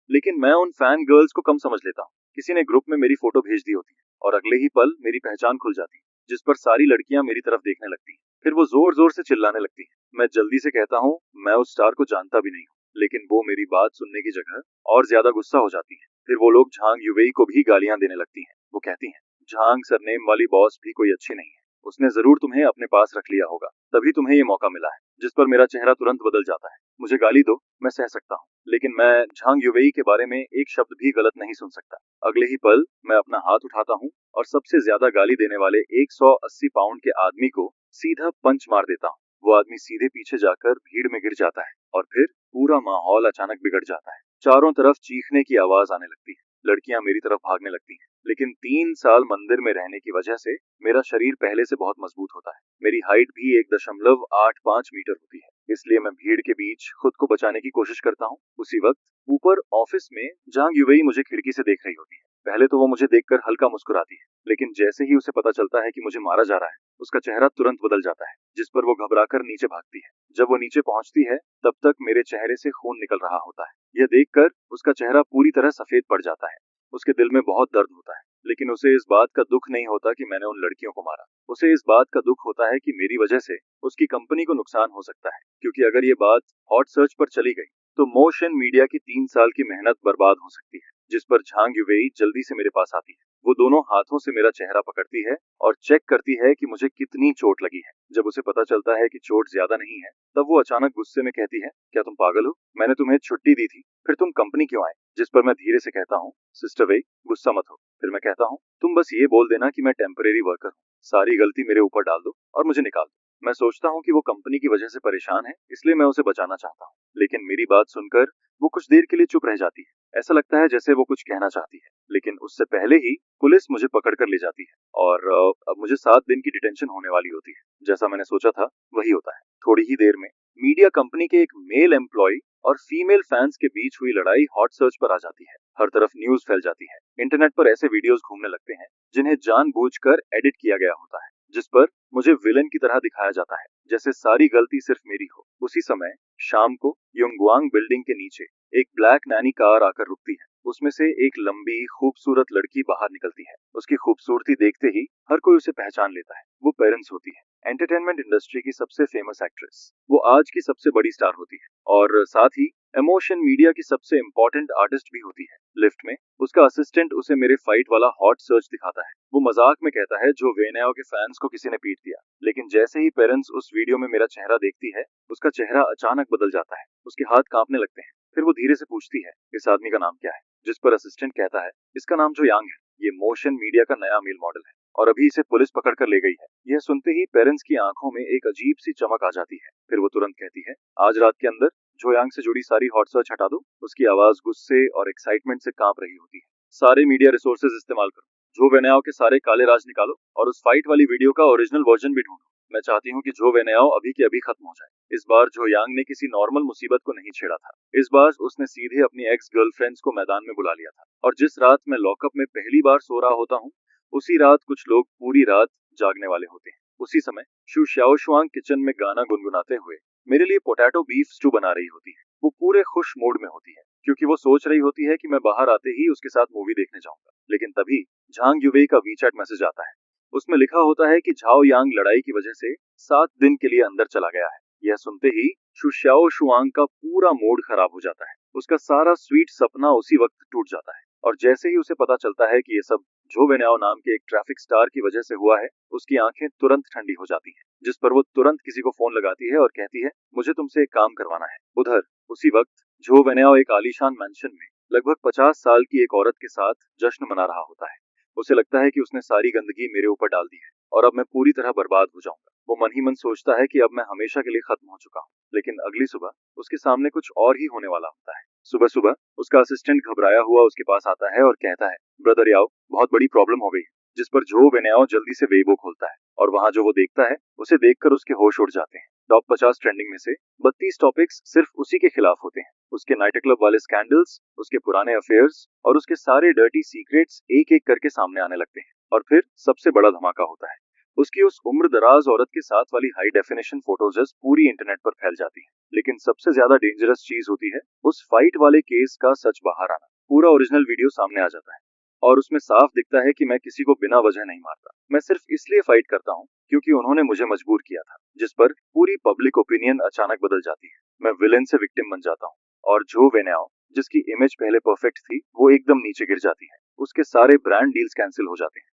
लेकिन मैं उन फैन गर्ल्स को कम समझ लेता हूँ। किसी ने ग्रुप में मेरी फोटो भेज दी होती है और अगले ही पल मेरी पहचान खुल जाती है, जिस पर सारी लड़कियां मेरी तरफ देखने लगती हैं। फिर वो जोर जोर से चिल्लाने लगती हैं। मैं जल्दी से कहता हूँ, मैं उस स्टार को जानता भी नहीं हूँ, लेकिन वो मेरी बात सुनने की जगह और ज्यादा गुस्सा हो जाती है। फिर वो लोग झांग युवेई को भी गालियां देने लगती हैं। वो कहती हैं, झांग सरनेम वाली बॉस भी कोई अच्छी नहीं है, उसने जरूर तुम्हें अपने पास रख लिया होगा, तभी तुम्हें ये मौका मिला है। जिस पर मेरा चेहरा तुरंत बदल जाता है। मुझे गाली दो, मैं सह सकता हूँ, लेकिन मैं झांग युवेई के बारे में एक शब्द भी गलत नहीं सुन सकता। अगले ही पल मैं अपना हाथ उठाता हूँ और सबसे ज्यादा गाली देने वाले 180 पाउंड के आदमी को सीधा पंच मार देता हूँ। वो आदमी सीधे पीछे जाकर भीड़ में गिर जाता है और फिर पूरा माहौल अचानक बिगड़ जाता है। चारों तरफ चीखने की आवाज आने लगती है, लड़कियां मेरी तरफ भागने लगती हैं। लेकिन 3 साल मंदिर में रहने की वजह से मेरा शरीर पहले से बहुत मजबूत होता है। मेरी हाइट भी 1.85 मीटर होती है, इसलिए मैं भीड़ के बीच खुद को बचाने की कोशिश करता हूँ। उसी वक्त ऊपर ऑफिस में झांग युवेई मुझे खिड़की से देख रही होती है। पहले तो वो मुझे देखकर हल्का मुस्कुराती है, लेकिन जैसे ही उसे पता चलता है कि मुझे मारा जा रहा है, उसका चेहरा तुरंत बदल जाता है, जिस पर वो घबराकर नीचे भागती है। जब वो नीचे पहुंचती है, तब तक मेरे चेहरे से खून निकल रहा होता है। यह देखकर उसका चेहरा पूरी तरह सफेद पड़ जाता है। उसके दिल में बहुत दर्द होता है, लेकिन उसे इस बात का दुख नहीं होता कि मैंने उन लड़कियों को मारा। उसे इस बात का दुख होता है कि मेरी वजह से उसकी कंपनी को नुकसान हो सकता है, क्योंकि अगर ये बात हॉट सर्च पर चली गई तो मोशन मीडिया की 3 साल की मेहनत बर्बाद हो सकती है, जिस पर झांग युवेई जल्दी से मेरे पास आती है। वो दोनों हाथों से मेरा चेहरा पकड़ती है और चेक करती है कि मुझे कितनी चोट लगी है। जब उसे पता चलता है कि चोट ज्यादा नहीं है, तब वो अचानक गुस्से में कहती है, क्या तुम पागल हो? मैंने तुम्हें छुट्टी दी थी, फिर तुम कंपनी क्यों आए? जिस पर मैं धीरे से कहता हूँ, सिस्टर वेई, गुस्सा मत हो। फिर मैं कहता हूँ, तुम बस ये बोल देना कि मैं टेम्परेरी वर्कर हूँ, सारी गलती मेरे ऊपर डाल दो और मुझे निकाल दो। मैं सोचता हूँ कि वो कंपनी की वजह से परेशान है, इसलिए मैं उसे बचाना चाहता हूँ, लेकिन मेरी बात सुनकर वो कुछ देर के लिए चुप रह जाती है। ऐसा लगता है जैसे वो कुछ कहना चाहती है, लेकिन उससे पहले ही पुलिस मुझे पकड़ कर ले जाती है और अब मुझे 7 दिन की डिटेंशन होने वाली होती है। जैसा मैंने सोचा था वही होता है। थोड़ी ही देर में मीडिया कंपनी के एक मेल एम्प्लॉय और फीमेल फैंस के बीच हुई लड़ाई हॉट सर्च पर आ जाती है। हर तरफ न्यूज फैल जाती है। इंटरनेट पर ऐसे वीडियोस घूमने लगते हैं जिन्हें जानबूझकर एडिट किया गया होता है, जिस पर मुझे विलेन की तरह दिखाया जाता है, जैसे सारी गलती सिर्फ मेरी हो। उसी समय शाम को योंगवांग बिल्डिंग के नीचे एक ब्लैक नैनी कार आकर रुकती है। उसमें से एक लंबी खूबसूरत लड़की बाहर निकलती है। उसकी खूबसूरती देखते ही हर कोई उसे पहचान लेता है। वो पेरेंट्स होती है, एंटरटेनमेंट इंडस्ट्री की सबसे फेमस एक्ट्रेस। वो आज की सबसे बड़ी स्टार होती है और साथ ही इमोशन मीडिया की सबसे इम्पोर्टेंट आर्टिस्ट भी होती है। लिफ्ट में उसका असिस्टेंट उसे मेरे फाइट वाला हॉट सर्च दिखाता है। वो मजाक में कहता है, जो वेनेओ के फैंस को किसी ने पीट दिया। लेकिन जैसे ही पेरेंट्स उस वीडियो में मेरा चेहरा देखती है, उसका चेहरा अचानक बदल जाता है। उसके हाथ कांपने लगते हैं। फिर वो धीरे से पूछती है, इस आदमी का नाम क्या है? जिस पर असिस्टेंट कहता है, इसका नाम जो यांग है, ये मोशन मीडिया का नया मेल मॉडल है और अभी इसे पुलिस पकड़ कर ले गई है। यह सुनते ही पेरेंट्स की आंखों में एक अजीब सी चमक आ जाती है। फिर वो तुरंत कहती है, आज रात के अंदर जोयांग से जुड़ी सारी हॉट सर्च हटा दो। उसकी आवाज गुस्से और एक्साइटमेंट से कांप रही होती है। सारे मीडिया रिसोर्सेज इस्तेमाल करो, जो वेनेओ के सारे काले राज निकालो और उस फाइट वाली वीडियो का ओरिजिनल वर्जन भी ढूंढो। मैं चाहती हूँ कि जो वेनेओ अभी के अभी खत्म हो जाए। इस बार जो यांग ने किसी नॉर्मल मुसीबत को नहीं छेड़ा था। इस बार उसने सीधे अपनी एक्स गर्लफ्रेंड्स को मैदान में बुला लिया था। और जिस रात मैं लॉकअप में पहली बार सो रहा होता हूँ, उसी रात कुछ लोग पूरी रात जागने वाले होते हैं। उसी समय शु शाओशुआंग किचन में गाना गुनगुनाते हुए मेरे लिए पोटैटो बीफ स्टू बना रही होती है। वो पूरे खुश मूड में होती है, क्योंकि वो सोच रही होती है कि मैं बाहर आते ही उसके साथ मूवी देखने जाऊंगा। लेकिन तभी झांग युवेई का वीचैट मैसेज आता है। उसमें लिखा होता है कि झाओ यांग लड़ाई की वजह से 7 दिन के लिए अंदर चला गया है। यह सुनते ही शु शाओशुआंग का पूरा मूड खराब हो जाता है। उसका सारा स्वीट सपना उसी वक्त टूट जाता है और जैसे ही उसे पता चलता है कि ये सब जो वेनेओ नाम के एक ट्रैफिक स्टार की वजह से हुआ है, उसकी आंखें तुरंत ठंडी हो जाती हैं, जिस पर वो तुरंत किसी को फोन लगाती है और कहती है, मुझे तुमसे एक काम करवाना है। उधर उसी वक्त जो वेनेओ एक आलीशान मैंशन में लगभग 50 साल की एक औरत के साथ जश्न मना रहा होता है। उसे लगता है कि उसने सारी गंदगी मेरे ऊपर डाल दी है और अब मैं पूरी तरह बर्बाद हो जाऊंगा। वो मन ही मन सोचता है कि अब मैं हमेशा के लिए खत्म हो चुका हूँ। लेकिन अगली सुबह उसके सामने कुछ और ही होने वाला होता है। सुबह सुबह उसका असिस्टेंट घबराया हुआ उसके पास आता है और कहता है, ब्रदर याओ, बहुत बड़ी प्रॉब्लम हो गई है। जिस पर जो वेनेओ जल्दी से वेबो खोलता है और वहाँ जो वो देखता है, उसे देखकर उसके होश उड़ जाते हैं। टॉप 50 ट्रेंडिंग में से 32 टॉपिक्स सिर्फ उसी के खिलाफ होते हैं। उसके नाइट क्लब वाले स्कैंडल्स, उसके पुराने अफेयर्स और उसके सारे डर्टी सीक्रेट्स एक एक करके सामने आने लगते हैं। और फिर सबसे बड़ा धमाका होता है। उसकी उस उम्रदराज औरत के साथ वाली हाई डेफिनेशन फोटोज पूरी इंटरनेट पर फैल जाती हैं। लेकिन सबसे ज्यादा डेंजरस चीज होती है उस फाइट वाले केस का सच बाहर आना। पूरा ओरिजिनल वीडियो सामने आ जाता है और उसमें साफ दिखता है कि मैं किसी को बिना वजह नहीं मारता। मैं सिर्फ इसलिए फाइट करता हूँ क्योंकि उन्होंने मुझे मजबूर किया था, जिस पर पूरी पब्लिक ओपिनियन अचानक बदल जाती है। मैं विलेन से विक्टिम बन जाता हूँ और जो वेनेओ, जिसकी इमेज पहले परफेक्ट थी, वो एकदम नीचे गिर जाती है। उसके सारे ब्रांड डील्स कैंसिल हो जाते हैं,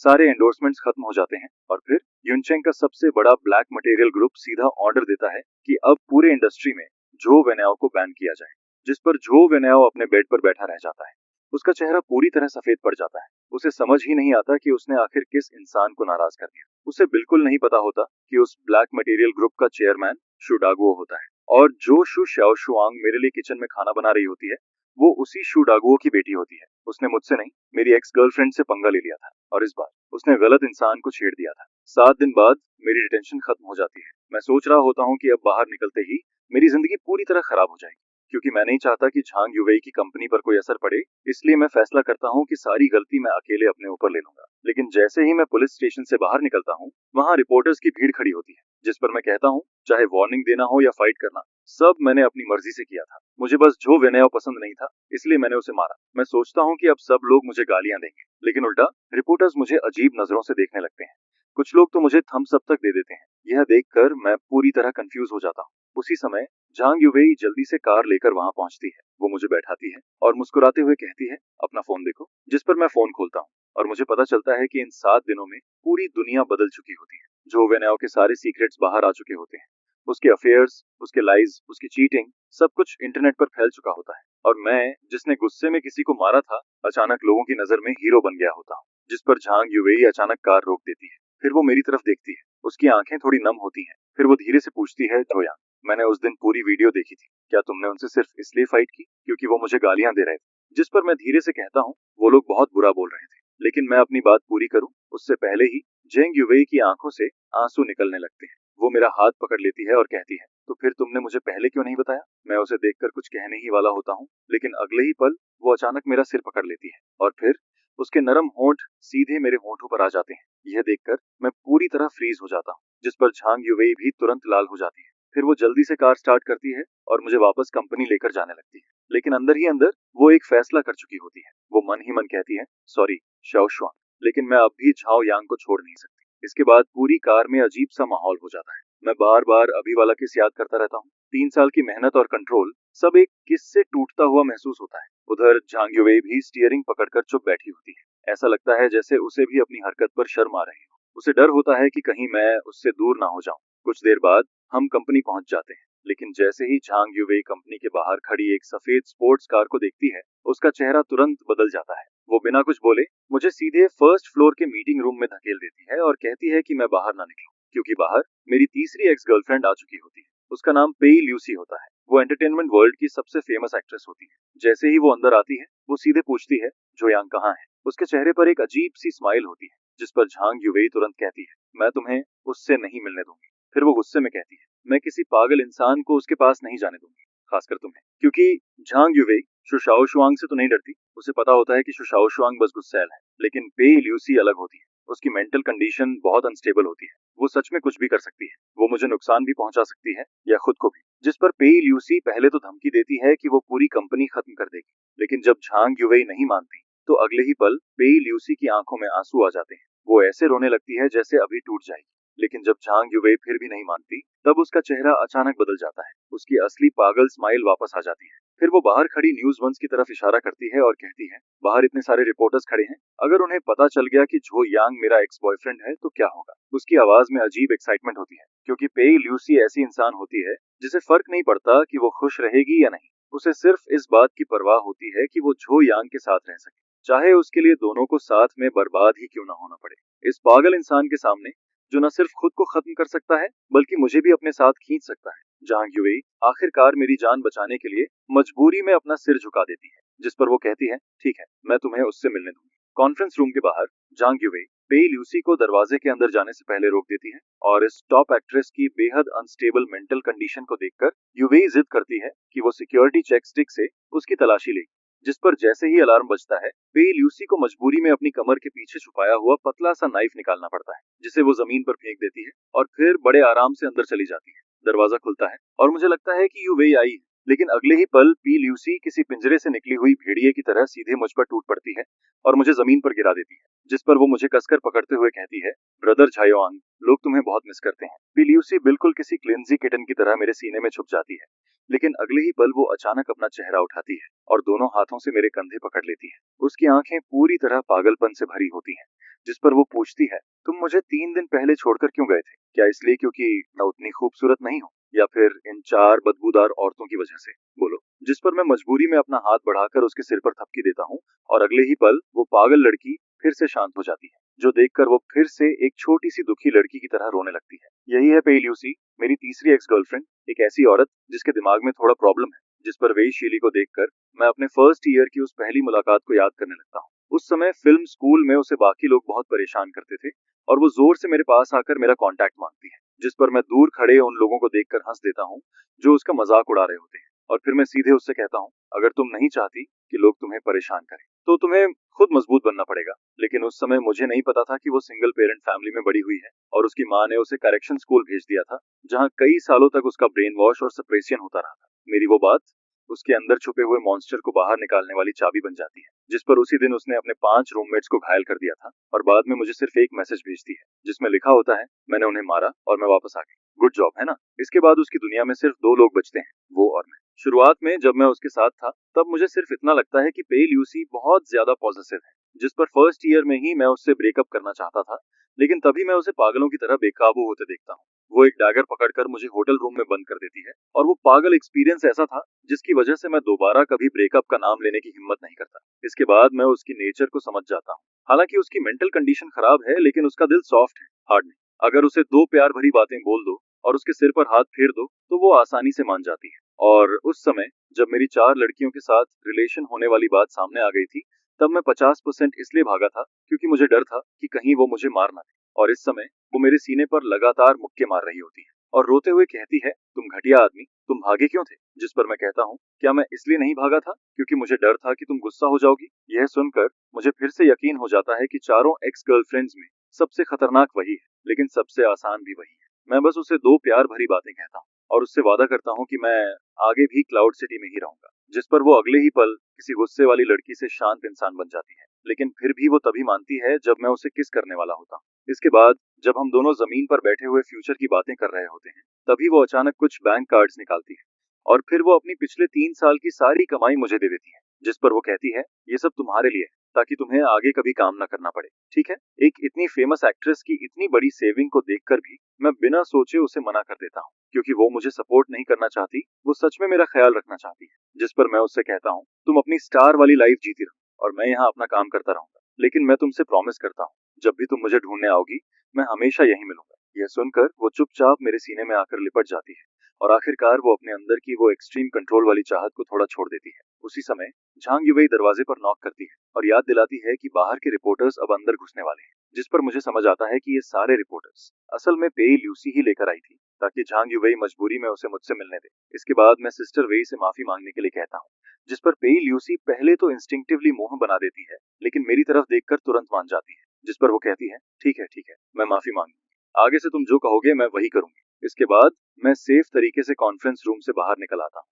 सारे एंडोर्समेंट्स खत्म हो जाते हैं और फिर यूनचेंग का सबसे बड़ा ब्लैक मटेरियल ग्रुप सीधा ऑर्डर देता है कि अब पूरे इंडस्ट्री में जो वेन्याव को बैन किया जाए, जिस पर जो वेन्याव अपने बेड पर बैठा रह जाता है। उसका चेहरा पूरी तरह सफेद पड़ जाता है। उसे समझ ही नहीं आता कि उसने आखिर किस इंसान को नाराज कर दिया। उसे बिल्कुल नहीं पता होता कि उस ब्लैक मटेरियल ग्रुप का चेयरमैन शु डागुओ होता है, और जो शु शाओ शुआंग मेरे लिए किचन में खाना बना रही होती है, वो उसी शु डागुओ की बेटी होती है। उसने मुझसे नहीं, मेरी एक्स गर्लफ्रेंड से पंगा ले लिया था, और इस बार उसने गलत इंसान को छेड़ दिया था। 7 दिन बाद मेरी डिटेंशन खत्म हो जाती है। मैं सोच रहा होता हूँ कि अब बाहर निकलते ही मेरी जिंदगी पूरी तरह खराब हो जाएगी, क्योंकि मैं नहीं चाहता कि झांग युवेई की कंपनी पर कोई असर पड़े। इसलिए मैं फैसला करता हूँ कि सारी गलती मैं अकेले अपने ऊपर ले लूंगा। लेकिन जैसे ही मैं पुलिस स्टेशन से बाहर निकलता हूँ, वहाँ रिपोर्टर्स की भीड़ खड़ी होती है, जिस पर मैं कहता हूँ, चाहे वार्निंग देना हो या फाइट करना, सब मैंने अपनी मर्जी से किया था। मुझे बस जो विनय पसंद नहीं था, इसलिए मैंने उसे मारा। मैं सोचता हूँ कि अब सब लोग मुझे गालियां देंगे, लेकिन उल्टा रिपोर्टर्स मुझे अजीब नजरों से देखने लगते हैं। कुछ लोग तो मुझे थम्स अप तक दे देते हैं। यह देखकर मैं पूरी तरह कंफ्यूज हो जाता हूँ। उसी समय झांग युवेई जल्दी से कार लेकर वहां पहुंचती है। वो मुझे बैठाती है और मुस्कुराते हुए कहती है, अपना फोन देखो। जिस पर मैं फोन खोलता हूँ और मुझे पता चलता है कि इन 7 दिनों में पूरी दुनिया बदल चुकी होती है। जो वेन्याओ के सारे सीक्रेट्स बाहर आ चुके होते हैं। उसके अफेयर्स, उसके लाइज, उसकी चीटिंग, सब कुछ इंटरनेट पर फैल चुका होता है। और मैं, जिसने गुस्से में किसी को मारा था, अचानक लोगों की नजर में हीरो बन गया होता हूँ। जिस पर झांग युवेई अचानक कार रोक देती है। फिर वो मेरी तरफ देखती है। उसकी आंखें थोड़ी नम होती हैं। फिर वो धीरे से पूछती है, जोयांग, मैंने उस दिन पूरी वीडियो देखी थी। क्या तुमने उनसे सिर्फ इसलिए फाइट की क्योंकि वो मुझे गालियां दे रहे थे? जिस पर मैं धीरे से कहता हूँ, वो लोग बहुत बुरा बोल रहे थे, लेकिन मैं अपनी बात पूरी करूं उससे पहले ही जेंग युवेई की आंखों से आंसू निकलने लगते हैं। वो मेरा हाथ पकड़ लेती है और कहती है, तो फिर तुमने मुझे पहले क्यों नहीं बताया? मैं उसे देखकर कुछ कहने ही वाला होता हूँ, लेकिन अगले ही पल वो अचानक मेरा सिर पकड़ लेती है और फिर उसके नरम होंठ सीधे मेरे होंठों पर आ जाते हैं। यह देखकर मैं पूरी तरह फ्रीज हो जाता हूँ, जिस पर झांग युवेई भी तुरंत लाल हो जाती है। फिर वो जल्दी से कार स्टार्ट करती है और मुझे वापस कंपनी लेकर जाने लगती है। लेकिन अंदर ही अंदर वो एक फैसला कर चुकी होती है। वो मन ही मन कहती है, सॉरी शाओ शुआंग, लेकिन मैं अब भी झाओ यांग को छोड़ नहीं सकती। इसके बाद पूरी कार में अजीब सा माहौल हो जाता है। मैं बार बार अभी वाला किस याद करता रहता हूँ। 3 साल की मेहनत और कंट्रोल सब एक किस से टूटता हुआ महसूस होता है। उधर झांग युवेई भी स्टीयरिंग पकड़कर चुप बैठी होती है। ऐसा लगता है जैसे उसे भी अपनी हरकत पर शर्म आ रही हो। उसे डर होता है कि कहीं मैं उससे दूर ना हो जाऊं। कुछ देर बाद हम कंपनी पहुंच जाते हैं, लेकिन जैसे ही झांग युवेई कंपनी के बाहर खड़ी एक सफेद स्पोर्ट्स कार को देखती है, उसका चेहरा तुरंत बदल जाता है। वो बिना कुछ बोले मुझे सीधे फर्स्ट फ्लोर के मीटिंग रूम में धकेल देती है और कहती है कि मैं बाहर ना निकलूं, क्योंकि बाहर मेरी तीसरी एक्स गर्लफ्रेंड आ चुकी होती है। उसका नाम पेई ल्यूसी होता है। वो एंटरटेनमेंट वर्ल्ड की सबसे फेमस एक्ट्रेस होती है। जैसे ही वो अंदर आती है, वो सीधे पूछती है, जोयांग कहाँ है? उसके चेहरे पर एक अजीब सी स्माइल होती है, जिस पर झांग युवेई तुरंत कहती है, मैं तुम्हें उससे नहीं मिलने दूंगी। फिर वो गुस्से में कहती है, मैं किसी पागल इंसान को उसके पास नहीं जाने दूंगी, खासकर तुम्हें। क्योंकि झांग युवेई शुशाओ शुआंग से तो नहीं डरती। उसे पता होता है कि शुशाओ शुआंग बस गुस्सैल है, लेकिन पेई ल्यूसी अलग होती है। उसकी मेंटल कंडीशन बहुत अनस्टेबल होती है। वो सच में कुछ भी कर सकती है। वो मुझे नुकसान भी पहुंचा सकती है या खुद को भी। जिस पर पेई ल्यूसी पहले तो धमकी देती है कि वो पूरी कंपनी खत्म कर देगी, लेकिन जब झांग युवेई नहीं मानती, तो अगले ही पल पेई ल्यूसी की आंखों में आंसू आ जाते हैं। वो ऐसे रोने लगती है जैसे अभी टूट जाएगी। लेकिन जब झांग युवेई फिर भी नहीं मानती, तब उसका चेहरा अचानक बदल जाता है। उसकी असली पागल स्माइल वापस आ जाती है। फिर वो बाहर खड़ी न्यूज वंस की तरफ इशारा करती है और कहती है, बाहर इतने सारे रिपोर्टर्स खड़े हैं, अगर उन्हें पता चल गया कि जो यांग मेरा एक्स बॉयफ्रेंड है तो क्या होगा? उसकी आवाज में अजीब एक्साइटमेंट होती है, क्योंकि पेई ल्यूसी ऐसी इंसान होती है जिसे फर्क नहीं पड़ता कि वो खुश रहेगी या नहीं। उसे सिर्फ इस बात की परवाह होती है कि वो जो यांग के साथ रह सके, चाहे उसके लिए दोनों को साथ में बर्बाद ही क्यों ना होना पड़े। इस पागल इंसान के सामने, जो न सिर्फ खुद को खत्म कर सकता है, बल्कि मुझे भी अपने साथ खींच सकता है, झांग युवेई आखिरकार मेरी जान बचाने के लिए मजबूरी में अपना सिर झुका देती है। जिस पर वो कहती है, ठीक है, मैं तुम्हें उससे मिलने दूंगी। कॉन्फ्रेंस रूम के बाहर झांग युवेई पेई ल्यूसी को दरवाजे के अंदर जाने से पहले रोक देती है, और इस टॉप एक्ट्रेस की बेहद अनस्टेबल मेंटल कंडीशन को देखकर युवेई जिद करती है कि वो सिक्योरिटी चेक स्टिक से उसकी तलाशी लेगी। जिस पर जैसे ही अलार्म बजता है, पेई ल्यूसी को मजबूरी में अपनी कमर के पीछे छुपाया हुआ पतला सा नाइफ निकालना पड़ता है, जिसे वो जमीन पर फेंक देती है और फिर बड़े आराम से अंदर चली जाती है। दरवाजा खुलता है और मुझे लगता है कि युवेई आई है, लेकिन अगले ही पल पी ल्यूसी किसी पिंजरे से निकली हुई भेड़िए की तरह सीधे मुझ पर टूट पड़ती है और मुझे जमीन पर गिरा देती है। जिस पर वो मुझे कसकर पकड़ते हुए कहती है, ब्रदर झायोआंग, लोग तुम्हें बहुत मिस करते हैं। पी ल्यूसी बिल्कुल किसी क्लिंजी किटन की तरह मेरे सीने में छुप जाती है, लेकिन अगले ही पल वो अचानक अपना चेहरा उठाती है और दोनों हाथों से मेरे कंधे पकड़ लेती है। उसकी आंखें पूरी तरह पागलपन से भरी होती हैं। जिस पर वो पूछती है, तुम मुझे 3 दिन पहले छोड़कर क्यों गए थे? क्या इसलिए क्योंकि मैं उतनी खूबसूरत नहीं हूँ, या फिर इन 4 बदबूदार औरतों की वजह से? बोलो। जिस पर मैं मजबूरी में अपना हाथ बढ़ाकर उसके सिर पर थपकी देता हूँ और अगले ही पल वो पागल लड़की फिर से शांत हो जाती है, जो देखकर वो फिर से एक छोटी सी दुखी लड़की की तरह रोने लगती है। यही है पेई ल्यूसी, मेरी तीसरी एक्स गर्लफ्रेंड, एक ऐसी औरत जिसके दिमाग में थोड़ा प्रॉब्लम है, जिस पर वेई शीली को देखकर मैं अपने फर्स्ट ईयर की उस पहली मुलाकात को याद करने लगता हूँ। उस समय फिल्म स्कूल में उसे बाकी लोग बहुत परेशान करते थे और वो जोर से मेरे पास आकर मेरा कांटेक्ट मांगती है, जिस पर मैं दूर खड़े उन लोगों को देखकर हंस देता हूँ जो उसका मजाक उड़ा रहे होते हैं। और फिर मैं सीधे उससे कहता हूँ, अगर तुम नहीं चाहती कि लोग तुम्हें परेशान करें तो तुम्हें खुद मजबूत बनना पड़ेगा। लेकिन उस समय मुझे नहीं पता था कि वो सिंगल पेरेंट फैमिली में बड़ी हुई है और उसकी माँ ने उसे करेक्शन स्कूल भेज दिया था, जहाँ कई सालों तक उसका ब्रेन वॉश और सप्रेशन होता रहा था। मेरी वो बात उसके अंदर छुपे हुए मॉन्स्टर को बाहर निकालने वाली चाबी बन जाती है, जिस पर उसी दिन उसने अपने 5 रूममेट्स को घायल कर दिया था और बाद में मुझे सिर्फ एक मैसेज भेजती है जिसमें लिखा होता है, मैंने उन्हें मारा और मैं वापस आ गई, गुड जॉब, है ना? इसके बाद उसकी दुनिया में सिर्फ 2 लोग बचते हैं, वो और मैं। शुरुआत में जब मैं उसके साथ था तब मुझे सिर्फ इतना लगता है कि पेई ल्यूसी बहुत ज्यादा पॉजिटिव है, जिस पर फर्स्ट ईयर में ही मैं उससे ब्रेकअप करना चाहता था। लेकिन तभी मैं उसे पागलों की तरह बेकाबू होते देखता हूँ। वो एक डैगर पकड़कर मुझे होटल रूम में बंद कर देती है और वो पागल एक्सपीरियंस ऐसा था जिसकी वजह से मैं दोबारा कभी ब्रेकअप का नाम लेने की हिम्मत नहीं करता। इसके बाद मैं उसकी नेचर को समझ जाता हूँ। हालांकि उसकी मेंटल कंडीशन खराब है, लेकिन उसका दिल सॉफ्ट है, हार्ड नहीं। अगर उसे 2 प्यार भरी बातें बोल दो और उसके सिर पर हाथ फेर दो तो वो आसानी से मान जाती है। और उस समय जब मेरी 4 लड़कियों के साथ रिलेशन होने वाली बात सामने आ गई थी, तब मैं 50% इसलिए भागा था क्योंकि मुझे डर था कि कहीं वो मुझे मार ना दे। और इस समय वो मेरे सीने पर लगातार मुक्के मार रही होती है और रोते हुए कहती है, तुम घटिया आदमी, तुम भागे क्यों थे? जिस पर मैं कहता हूँ, क्या मैं इसलिए नहीं भागा था क्योंकि मुझे डर था कि तुम गुस्सा हो जाओगी? यह सुनकर मुझे फिर से यकीन हो जाता है कि चारों एक्स गर्लफ्रेंड्स में सबसे खतरनाक वही है, लेकिन सबसे आसान भी वही है। मैं बस उसे 2 प्यार भरी बातें कहता हूँ और उससे वादा करता हूँ कि मैं आगे भी क्लाउड सिटी में ही रहूंगा, जिस पर वो अगले ही पल किसी गुस्से वाली लड़की से शांत इंसान बन जाती है। लेकिन फिर भी वो तभी मानती है जब मैं उसे किस करने वाला होता हूँ। इसके बाद जब हम दोनों जमीन पर बैठे हुए फ्यूचर की बातें कर रहे होते हैं, तभी वो अचानक कुछ बैंक कार्ड्स निकालती है और फिर वो अपनी पिछले 3 साल की सारी कमाई मुझे दे देती है, जिस पर वो कहती है, ये सब तुम्हारे लिए है ताकि तुम्हें आगे कभी काम ना करना पड़े। ठीक है, एक इतनी फेमस एक्ट्रेस की इतनी बड़ी सेविंग को देखकर भी मैं बिना सोचे उसे मना कर देता हूँ क्योंकि वो मुझे सपोर्ट नहीं करना चाहती, वो सच में मेरा ख्याल रखना चाहती है। जिस पर मैं उससे कहता हूँ, तुम अपनी स्टार वाली लाइफ जीती रहो और मैं यहाँ अपना काम करता रहूंगा, लेकिन मैं तुमसे प्रॉमिस करता हूँ, जब भी तुम मुझे ढूंढने आओगी मैं हमेशा यहीं मिलूंगा। यह सुनकर वो चुपचाप मेरे सीने में आकर लिपट जाती है और आखिरकार वो अपने अंदर की वो एक्सट्रीम कंट्रोल वाली चाहत को थोड़ा छोड़ देती है। उसी समय झांग युवई दरवाजे पर नॉक करती है और याद दिलाती है कि बाहर के रिपोर्टर्स अब अंदर घुसने वाले हैं, जिस पर मुझे समझ आता है कि ये सारे रिपोर्टर्स असल में पेई ल्यूसी ही लेकर आई थी ताकि झांग युवई मजबूरी में उसे मुझसे मिलने दे। इसके बाद मैं सिस्टर वेई से माफी मांगने के लिए कहता हूँ, जिस पर पेई ल्यूसी पहले तो इंस्टिंक्टिवली मुंह बना देती है, लेकिन मेरी तरफ देखकर तुरंत मान जाती है। जिस पर वो कहती है, ठीक है, मैं माफी मांगूंगी, आगे से तुम जो कहोगे मैं वही करूंगी। इसके बाद मैं सेफ तरीके से कॉन्फ्रेंस रूम से बाहर निकल आता हूँ,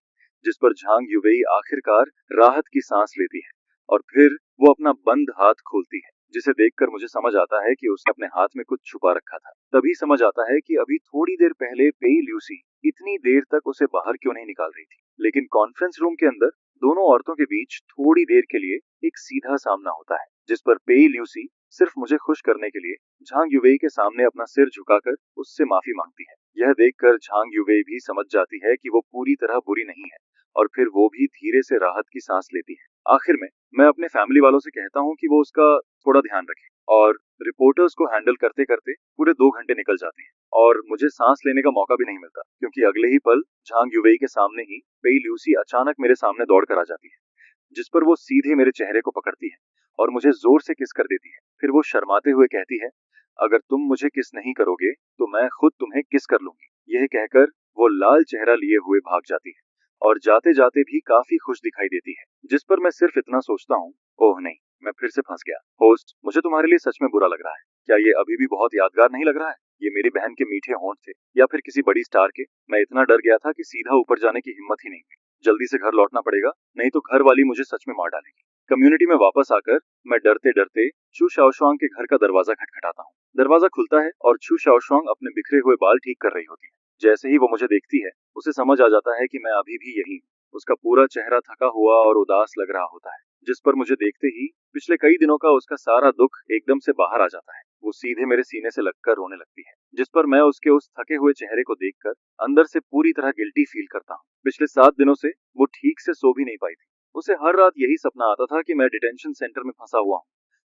जिस पर झांग युवई आखिरकार राहत की सांस लेती है और फिर वो अपना बंद हाथ खोलती है, जिसे देखकर मुझे समझ आता है कि उसने अपने हाथ में कुछ छुपा रखा था। तभी समझ आता है कि अभी थोड़ी देर पहले पेई ल्यूसी इतनी देर तक उसे बाहर क्यों नहीं निकाल रही थी। लेकिन कॉन्फ्रेंस रूम के अंदर दोनों औरतों के बीच थोड़ी देर के लिए एक सीधा सामना होता है, जिस पर पेई ल्यूसी सिर्फ मुझे खुश करने के लिए झांग युवई के सामने अपना सिर झुकाकर उससे माफी मांगती है। यह देखकर झांग युवई भी समझ जाती है कि वो पूरी तरह बुरी नहीं है और फिर वो भी धीरे से राहत की सांस लेती है। आखिर में मैं अपने फैमिली वालों से कहता हूँ कि वो उसका थोड़ा ध्यान रखें और रिपोर्टर्स को हैंडल करते करते पूरे 2 घंटे निकल जाते हैं और मुझे सांस लेने का मौका भी नहीं मिलता क्योंकि अगले ही पल झांग युवई के सामने ही पेई ल्यूसी अचानक मेरे सामने दौड़ कर आ जाती है, जिस पर वो सीधे मेरे चेहरे को पकड़ती है और मुझे जोर से किस कर देती है। फिर वो शर्माते हुए कहती है, अगर तुम मुझे किस नहीं करोगे तो मैं खुद तुम्हें किस कर लूंगी। यह कहकर वो लाल चेहरा लिए हुए भाग जाती है और जाते जाते भी काफी खुश दिखाई देती है, जिस पर मैं सिर्फ इतना सोचता हूँ, ओह नहीं, मैं फिर से फंस गया। होस्ट, मुझे तुम्हारे लिए सच में बुरा लग रहा है। क्या ये अभी भी बहुत यादगार नहीं लग रहा है? ये मेरी बहन के मीठे होंठ थे या फिर किसी बड़ी स्टार के? मैं इतना डर गया था कि सीधा ऊपर जाने की हिम्मत ही नहीं हुई। जल्दी से घर लौटना पड़ेगा, नहीं तो घर वाली मुझे सच में मार डालेगी। कम्युनिटी में वापस आकर मैं डरते डरते चू शाओशुआंग के घर का दरवाजा खटखटाता हूँ। दरवाजा खुलता है और चू शाओशुआंग अपने बिखरे हुए बाल ठीक कर रही होती है। जैसे ही वो मुझे देखती है, उसे समझ आ जाता है कि मैं अभी भी यही हूँ। उसका पूरा चेहरा थका हुआ और उदास लग रहा होता है, जिस पर मुझे देखते ही पिछले कई दिनों का उसका सारा दुख एकदम से बाहर आ जाता है। वो सीधे मेरे सीने से लगकर रोने लगती है, जिस पर मैं उसके उस थके हुए चेहरे को देखकर अंदर से पूरी तरह गिल्टी फील करता हूँ। पिछले 7 दिनों से वो ठीक से सो भी नहीं पाई थी। उसे हर रात यही सपना आता था कि मैं डिटेंशन सेंटर में फंसा हुआ हूँ